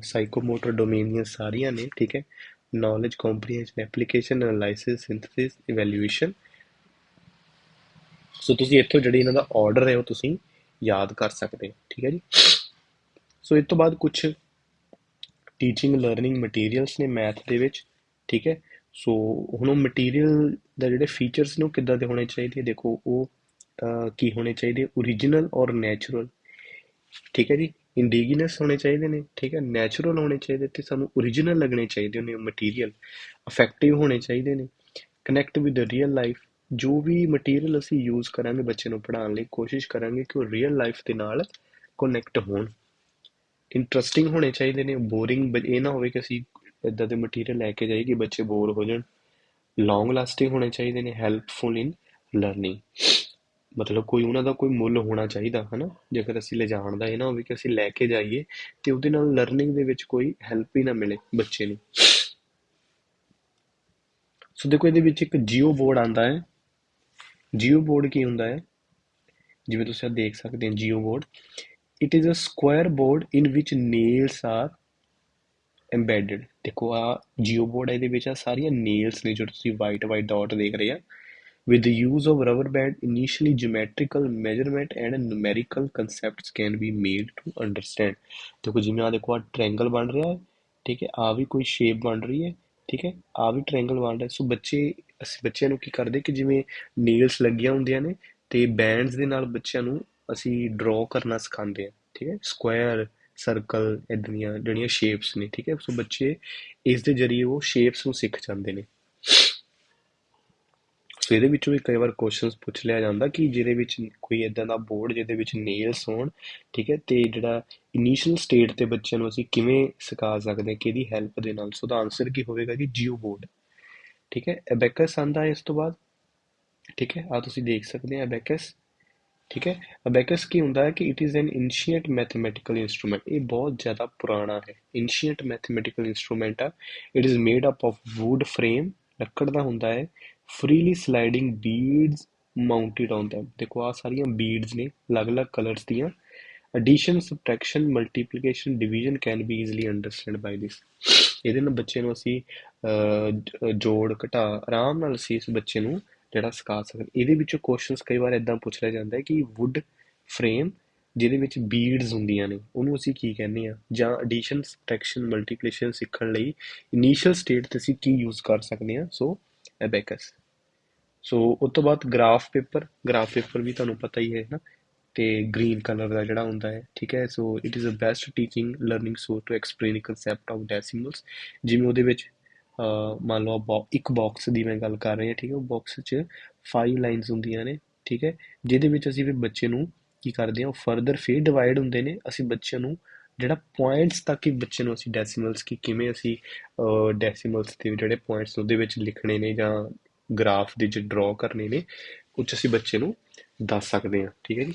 S1: ਸਾਈਕੋਮੋਟਰ ਡੋਮੇਨ ਦੀਆਂ ਸਾਰੀਆਂ ਨੇ। ਠੀਕ ਹੈ, knowledge comprehension application analysis synthesis evaluation. So ਤੁਸੀਂ ਇੱਥੋਂ ਜਿਹੜੀ ਇਹਨਾਂ ਦਾ ਆਰਡਰ ਹੈ ਉਹ ਤੁਸੀਂ ਯਾਦ ਕਰ ਸਕਦੇ ਹੋ। ਠੀਕ ਹੈ ਜੀ, ਸੋ ਇਸ ਤੋਂ ਬਾਅਦ ਕੁਛ ਟੀਚਿੰਗ ਲਰਨਿੰਗ ਮਟੀਰੀਅਲਸ ਨੇ ਮੈਥ ਦੇ ਵਿੱਚ। ਠੀਕ ਹੈ, ਸੋ ਹੁਣ ਉਹ ਮਟੀਰੀਅਲ ਦਾ ਜਿਹੜੇ ਫੀਚਰਸ ਨੇ ਉਹ ਕਿੱਦਾਂ ਦੇ ਹੋਣੇ ਚਾਹੀਦੇ, ਦੇਖੋ ਉਹ ਕੀ ਹੋਣੇ ਚਾਹੀਦੇ, ਓਰੀਜਨਲ ਔਰ ਨੈਚੁਰਲ। ਠੀਕ ਹੈ ਜੀ, ਇੰਡੀਜੀਨਸ ਹੋਣੇ ਚਾਹੀਦੇ ਨੇ। ਠੀਕ ਹੈ, ਨੈਚੁਰਲ ਹੋਣੇ ਚਾਹੀਦੇ ਤੇ ਸਾਨੂੰ ਓਰੀਜਨਲ ਲੱਗਣੇ ਚਾਹੀਦੇ ਨੇ ਮਟੀਰੀਅਲ। ਇਫੈਕਟਿਵ ਹੋਣੇ ਚਾਹੀਦੇ ਨੇ, ਕਨੈਕਟ ਵਿਦ ਰੀਅਲ ਲਾਈਫ। ਜੋ ਵੀ ਮਟੀਰੀਅਲ ਅਸੀਂ ਯੂਜ਼ ਕਰਾਂਗੇ ਬੱਚੇ ਨੂੰ ਪੜ੍ਹਾਉਣ ਲਈ, ਕੋਸ਼ਿਸ਼ ਕਰਾਂਗੇ ਕਿ ਉਹ ਰੀਅਲ ਲਾਈਫ ਦੇ ਨਾਲ ਕਨੈਕਟ ਹੋਣ। ਇੰਟਰਸਟਿੰਗ ਹੋਣੇ ਚਾਹੀਦੇ ਨੇ, ਬੋਰਿੰਗ ਇਹ ਨਾ ਹੋਵੇ ਕਿ ਅਸੀਂ ਇੱਦਾਂ ਦੇ ਮਟੀਰੀਅਲ ਲੈ ਕੇ ਜਾਈਏ ਕਿ ਬੱਚੇ ਬੋਰ ਹੋ ਜਾਣ। ਲੌਂਗ ਲਾਸਟਿੰਗ ਹੋਣੇ ਚਾਹੀਦੇ ਨੇ, ਹੈਲਪਫੁਲ ਇਨ ਲਰਨਿੰਗ। ਮਤਲਬ ਕੋਈ ਉਹਨਾਂ ਦਾ ਕੋਈ ਮੁੱਲ ਹੋਣਾ ਚਾਹੀਦਾ ਹੈ ਨਾ, ਜੇਕਰ ਅਸੀਂ ਲਿਜਾਣ ਦਾ ਇਹ ਨਾ ਹੋਵੇ ਕਿ ਅਸੀਂ ਲੈ ਕੇ ਜਾਈਏ ਤੇ ਉਹਦੇ ਨਾਲ ਲਰਨਿੰਗ ਦੇ ਵਿੱਚ ਕੋਈ ਹੈਲਪ ਹੀ ਨਾ ਮਿਲੇ ਬੱਚੇ ਨੂੰ। ਸੋ ਦੇਖੋ ਇਹਦੇ ਵਿੱਚ ਇੱਕ ਜੀਓ ਬੋਰਡ ਆਉਂਦਾ ਹੈ। ਜੀਓ ਬੋਰਡ ਕੀ ਹੁੰਦਾ ਹੈ, ਜਿਵੇਂ ਤੁਸੀਂ ਦੇਖ ਸਕਦੇ ਹੋ geo board, it is a square board in which nails are embedded. ਦੇਖੋ ਆ ਜੀਓ ਬੋਰਡ ਇਹਦੇ ਵਿੱਚ ਆ ਸਾਰੀਆਂ ਨੇਲਸ ਨੇ ਜੋ ਤੁਸੀਂ ਵਾਈਟ ਵਾਈਟ ਡਾਟ ਦੇਖ ਰਹੇ ਆ। With the use of rubber band, initially geometrical measurement and numerical concepts can be made to understand। ਦੇਖੋ ਜਿਵੇਂ ਆ ਦੇਖੋ ਆ ਟ੍ਰਾਇੰਗਲ ਬਣ ਰਿਹਾ ਹੈ। ਠੀਕ ਹੈ, ਆ ਵੀ ਕੋਈ ਸ਼ੇਪ ਬਣ ਰਹੀ ਹੈ। ਠੀਕ ਹੈ, ਆ ਵੀ ਟ੍ਰਾਇੰਗਲ ਬਣ ਰਿਹਾ। ਸੋ ਅਸੀਂ ਬੱਚਿਆਂ ਨੂੰ ਕੀ ਕਰਦੇ ਕਿ ਜਿਵੇਂ ਨੇਲਸ ਲੱਗੀਆਂ ਹੁੰਦੀਆਂ ਨੇ ਤੇ ਬੈਂਡਸ ਦੇ ਨਾਲ ਬੱਚਿਆਂ ਨੂੰ ਅਸੀਂ ਡਰਾਅ ਕਰਨਾ ਸਿਖਾਉਂਦੇ ਹਾਂ। ਠੀਕ ਹੈ, ਸਕੁਆਇਰ ਸਰਕਲ ਇੱਦਾਂ ਦੀਆਂ ਜਿਹੜੀਆਂ ਸ਼ੇਪਸ ਨੇ। ਠੀਕ ਹੈ, ਸੋ ਬੱਚੇ ਇਸ ਦੇ ਜ਼ਰੀਏ ਉਹ ਸ਼ੇਪਸ ਨੂੰ ਸਿੱਖ ਜਾਂਦੇ ਨੇ। ਸੋ ਇਹਦੇ ਵਿੱਚੋਂ ਵੀ ਕਈ ਵਾਰ ਕੁਐਸਚਨਸ ਪੁੱਛ ਲਿਆ ਜਾਂਦਾ ਕਿ ਜਿਹਦੇ ਵਿੱਚ ਕੋਈ ਇੱਦਾਂ ਦਾ ਬੋਰਡ ਜਿਹਦੇ ਵਿੱਚ ਨੇਲਸ ਹੋਣ। ਠੀਕ ਹੈ, ਤੇ ਜਿਹੜਾ ਇਨੀਸ਼ੀਅਲ ਸਟੇਟ ਤੇ ਬੱਚਿਆਂ ਨੂੰ ਅਸੀਂ ਕਿਵੇਂ ਸਿਖਾ ਸਕਦੇ ਹਾਂ, ਕਿਹਦੀ ਹੈਲਪ ਦੇ ਨਾਲ। ਸੋ ਦਾ ਆਨਸਰ ਕੀ ਹੋਵੇਗਾ ਜੀ, ਜੀਓ ਬੋਰਡ। ਠੀਕ ਹੈ, ਅਬੈਕਸ ਆਉਂਦਾ ਹੈ ਇਸ ਤੋਂ ਬਾਅਦ। ਠੀਕ ਹੈ, ਆ ਤੁਸੀਂ ਦੇਖ ਸਕਦੇ ਆ ਅਬੈਕਸ। ਠੀਕ ਹੈ, ਅਬੈਕਸ ਕੀ ਹੁੰਦਾ ਹੈ ਕਿ it is an ancient mathematical instrument. ਇਹ ਬਹੁਤ ਜ਼ਿਆਦਾ ਪੁਰਾਣਾ ਹੈ, ਇਨਸ਼ੀਐਂਟ ਮੈਥਮੈਟੀਕਲ ਇੰਸਟਰੂਮੈਂਟ ਆ। It is made up of wood frame, ਲੱਕੜ ਦਾ ਹੁੰਦਾ ਹੈ। Freely sliding beads mounted on them। ਦੇਖੋ ਆ ਸਾਰੀਆਂ ਬੀਡਸ ਨੇ ਅਲੱਗ-ਅਲੱਗ ਕਲਰਸ ਦੀਆਂ। addition subtraction multiplication division can be easily understood by this। ਇਹਦੇ ਨਾਲ ਬੱਚੇ ਨੂੰ ਅਸੀਂ ਜੋੜ ਘਟਾ ਆਰਾਮ ਨਾਲ ਅਸੀਂ ਇਸ ਬੱਚੇ ਨੂੰ ਜਿਹੜਾ ਸਿਖਾ ਸਕਦੇ। ਇਹਦੇ ਵਿੱਚੋਂ ਕੁਐਸਚਨਸ ਕਈ ਵਾਰ ਇੱਦਾਂ ਪੁੱਛ ਲਿਆ ਜਾਂਦਾ ਹੈ ਕਿ ਵੁੱਡ ਫਰੇਮ ਜਿਹਦੇ ਵਿੱਚ ਬੀਡਸ ਹੁੰਦੀਆਂ ਨੇ ਉਹਨੂੰ ਅਸੀਂ ਕੀ ਕਹਿੰਦੇ ਆ, ਜਾਂ ਐਡੀਸ਼ਨ ਸਬਟ੍ਰੈਕਸ਼ਨ ਮਲਟੀਪਲੀਕੇਸ਼ਨ ਸਿੱਖਣ ਲਈ ਇਨੀਸ਼ੀਅਲ ਸਟੇਟ ਤੇ ਅਸੀਂ ਕੀ ਯੂਜ਼ ਕਰ ਸਕਦੇ ਹਾਂ। ਸੋ ਐਬੈਕਸ। ਸੋ ਉਸ ਤੋਂ ਬਾਅਦ ਗ੍ਰਾਫ ਪੇਪਰ ਵੀ ਤੁਹਾਨੂੰ ਪਤਾ ਹੀ ਹੈ ਨਾ, ਤੇ ਗ੍ਰੀਨ ਕਲਰ ਦਾ ਜਿਹੜਾ ਹੁੰਦਾ ਹੈ, ਠੀਕ ਹੈ। So it is a best teaching learning source to explain concept of decimals. ਜਿਵੇਂ ਉਹਦੇ ਵਿੱਚ ਮੰਨ ਲਓ ਆਪਾਂ ਇੱਕ ਬਾਕਸ ਦੀ ਮੈਂ ਗੱਲ ਕਰ ਰਹੇ ਹਾਂ, ਠੀਕ ਹੈ। ਉਹ ਬਾਕਸ 'ਚ 5 ਲਾਈਨਸ ਹੁੰਦੀਆਂ ਨੇ, ਠੀਕ ਹੈ, ਜਿਹਦੇ ਵਿੱਚ ਅਸੀਂ ਫਿਰ ਬੱਚੇ ਨੂੰ ਕੀ ਕਰਦੇ ਹਾਂ, ਉਹ ਫਰਦਰ ਫਿਰ ਡਿਵਾਈਡ ਹੁੰਦੇ ਨੇ। ਅਸੀਂ ਬੱਚਿਆਂ ਨੂੰ ਜਿਹੜਾ ਪੁਆਇੰਟਸ ਤੱਕ ਹੀ ਬੱਚੇ ਨੂੰ ਅਸੀਂ ਡੈਸੀਮਲਸ ਕੀ ਕਿਵੇਂ ਅਸੀਂ ਡੈਸੀਮਲਸ ਦੇ ਜਿਹੜੇ ਪੁਆਇੰਟਸ ਉਹਦੇ ਵਿੱਚ ਲਿਖਣੇ ਨੇ ਜਾਂ ਗ੍ਰਾਫ ਦੇ ਵਿੱਚ ਡਰਾਅ ਕਰਨੇ ਨੇ, ਉਹ 'ਚ ਅਸੀਂ ਬੱਚੇ ਨੂੰ ਦੱਸ ਸਕਦੇ ਹਾਂ, ਠੀਕ ਹੈ ਜੀ।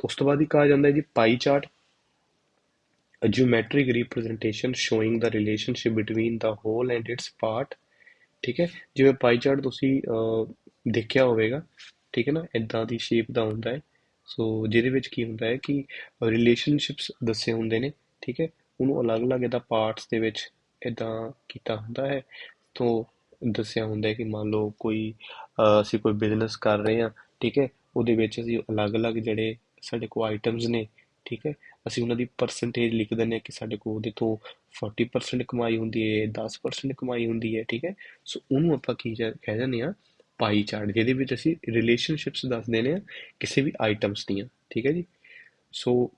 S1: ਉਸ ਤੋਂ ਬਾਅਦ ਇੱਕ ਆ ਜਾਂਦਾ ਹੈ ਜੀ ਪਾਈ chart, a geometric representation showing the relationship between the whole and its part। ਠੀਕ ਹੈ, ਜਿਵੇਂ ਪਾਈ ਚਾਰਟ ਤੁਸੀਂ ਦੇਖਿਆ ਹੋਵੇਗਾ, ਠੀਕ ਹੈ ਨਾ, ਇੱਦਾਂ ਦੀ ਸ਼ੇਪ ਦਾ ਹੁੰਦਾ ਹੈ। ਸੋ ਜਿਹਦੇ ਵਿੱਚ ਕੀ ਹੁੰਦਾ ਹੈ ਕਿ ਰਿਲੇਸ਼ਨਸ਼ਿਪਸ ਦੱਸੇ ਹੁੰਦੇ ਨੇ, ਠੀਕ ਹੈ। ਉਹਨੂੰ ਅਲੱਗ-ਅਲੱਗ ਇਹਦਾ ਪਾਰਟਸ ਦੇ ਵਿੱਚ ਇੱਦਾਂ ਕੀਤਾ ਹੁੰਦਾ ਹੈ। ਤੋਂ ਦੱਸਿਆ ਹੁੰਦਾ ਹੈ ਕਿ ਮੰਨ ਲਓ ਕੋਈ ਅਸੀਂ ਕੋਈ ਬਿਜ਼ਨਸ ਕਰ ਰਹੇ ਹਾਂ, ਠੀਕ ਹੈ। ਉਹਦੇ ਵਿੱਚ ਅਸੀਂ ਅਲੱਗ-ਅਲੱਗ ਜਿਹੜੇ ਸਾਡੇ ਕੋਲ ਆਈਟਮਸ ਨੇ, ਠੀਕ ਹੈ, ਅਸੀਂ ਉਹਨਾਂ ਦੀ ਪਰਸੈਂਟੇਜ ਲਿਖ ਦਿੰਦੇ ਹਾਂ ਕਿ ਸਾਡੇ ਕੋਲ ਉਹਦੇ ਤੋਂ 40% ਕਮਾਈ ਹੁੰਦੀ ਹੈ, 10% ਕਮਾਈ ਹੁੰਦੀ ਹੈ, ਠੀਕ ਹੈ। ਸੋ ਉਹਨੂੰ ਆਪਾਂ ਕਹਿ ਦਿੰਦੇ ਹਾਂ ਪਾਈ ਚਾਰਟ, ਜਿਹਦੇ ਵਿੱਚ ਅਸੀਂ ਰਿਲੇਸ਼ਨਸ਼ਿਪਸ ਦੱਸ ਦਿੰਦੇ ਹਾਂ ਕਿਸੇ ਵੀ ਆਈਟਮਸ ਦੀਆਂ, ਠੀਕ ਹੈ ਜੀ। ਸੋ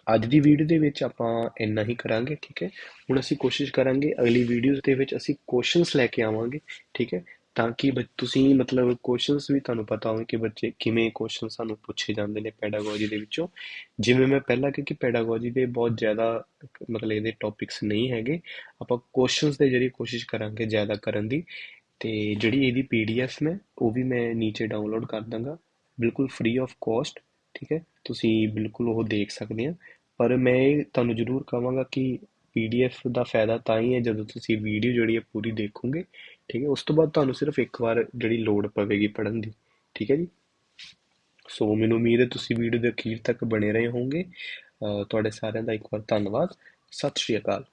S1: ਅੱਜ ਦੀ ਵੀਡੀਓ ਦੇ ਵਿੱਚ ਆਪਾਂ ਇੰਨਾ ਹੀ ਕਰਾਂਗੇ, ਠੀਕ ਹੈ। ਹੁਣ ਅਸੀਂ ਕੋਸ਼ਿਸ਼ ਕਰਾਂਗੇ ਅਗਲੀ ਵੀਡੀਓਜ਼ ਦੇ ਵਿੱਚ ਅਸੀਂ ਕੁਐਸਚਨਸ ਲੈ ਕੇ ਆਵਾਂਗੇ, ਠੀਕ ਹੈ, ਤਾਂ ਕਿ ਤੁਸੀਂ ਮਤਲਬ ਕੁਐਸਚਨਸ ਵੀ ਤੁਹਾਨੂੰ ਪਤਾ ਹੋਵੇ ਕਿ ਬੱਚੇ ਕਿਵੇਂ ਕੁਐਸਚਨ ਸਾਨੂੰ ਪੁੱਛੇ ਜਾਂਦੇ ਨੇ ਪੈਡਾਗੋਜੀ ਦੇ ਵਿੱਚੋਂ। ਜਿਵੇਂ ਮੈਂ ਪਹਿਲਾਂ ਕਿਹਾ ਕਿ ਪੈਡਾਗੋਜੀ ਦੇ ਬਹੁਤ ਜ਼ਿਆਦਾ ਮਤਲਬ ਇਹਦੇ ਟੌਪਿਕਸ ਨਹੀਂ ਹੈਗੇ, ਆਪਾਂ ਕੁਐਸਚਨਸ ਦੇ ਜਿਹੜੀ ਕੋਸ਼ਿਸ਼ ਕਰਾਂਗੇ ਜ਼ਿਆਦਾ ਕਰਨ ਦੀ। ਤੇ ਜਿਹੜੀ ਇਹਦੀ PDF ਮੈਂ ਉਹ ਵੀ ਮੈਂ ਨੀਚੇ ਡਾਊਨਲੋਡ ਕਰ ਦਾਂਗਾ, ਬਿਲਕੁਲ ਫ੍ਰੀ ਆਫ ਕੋਸਟ, ਠੀਕ ਹੈ। ਤੁਸੀਂ ਬਿਲਕੁਲ ਉਹ ਦੇਖ ਸਕਦੇ ਆ। ਪਰ ਮੈਂ ਇਹ ਤੁਹਾਨੂੰ ਜ਼ਰੂਰ ਕਹਾਂਗਾ ਕਿ PDF ਦਾ ਫਾਇਦਾ ਤਾਂ ਹੀ ਹੈ ਜਦੋਂ ਤੁਸੀਂ ਵੀਡੀਓ ਜਿਹੜੀ ਹੈ ਪੂਰੀ ਦੇਖੋਗੇ, ਠੀਕ ਹੈ। ਉਸ ਤੋਂ ਬਾਅਦ ਤੁਹਾਨੂੰ ਸਿਰਫ ਇੱਕ ਵਾਰ ਜਿਹੜੀ ਲੋੜ ਪਵੇਗੀ ਪੜ੍ਹਨ ਦੀ, ਠੀਕ ਹੈ ਜੀ। ਸੋ ਮੈਨੂੰ ਉਮੀਦ ਹੈ ਤੁਸੀਂ ਵੀਡੀਓ ਦੇ ਅਖੀਰ ਤੱਕ ਬਣੇ ਰਹੇ ਹੋਵੋਗੇ। ਤੁਹਾਡੇ ਸਾਰਿਆਂ ਦਾ ਇੱਕ ਵਾਰ ਧੰਨਵਾਦ। ਸਤਿ ਸ਼੍ਰੀ ਅਕਾਲ।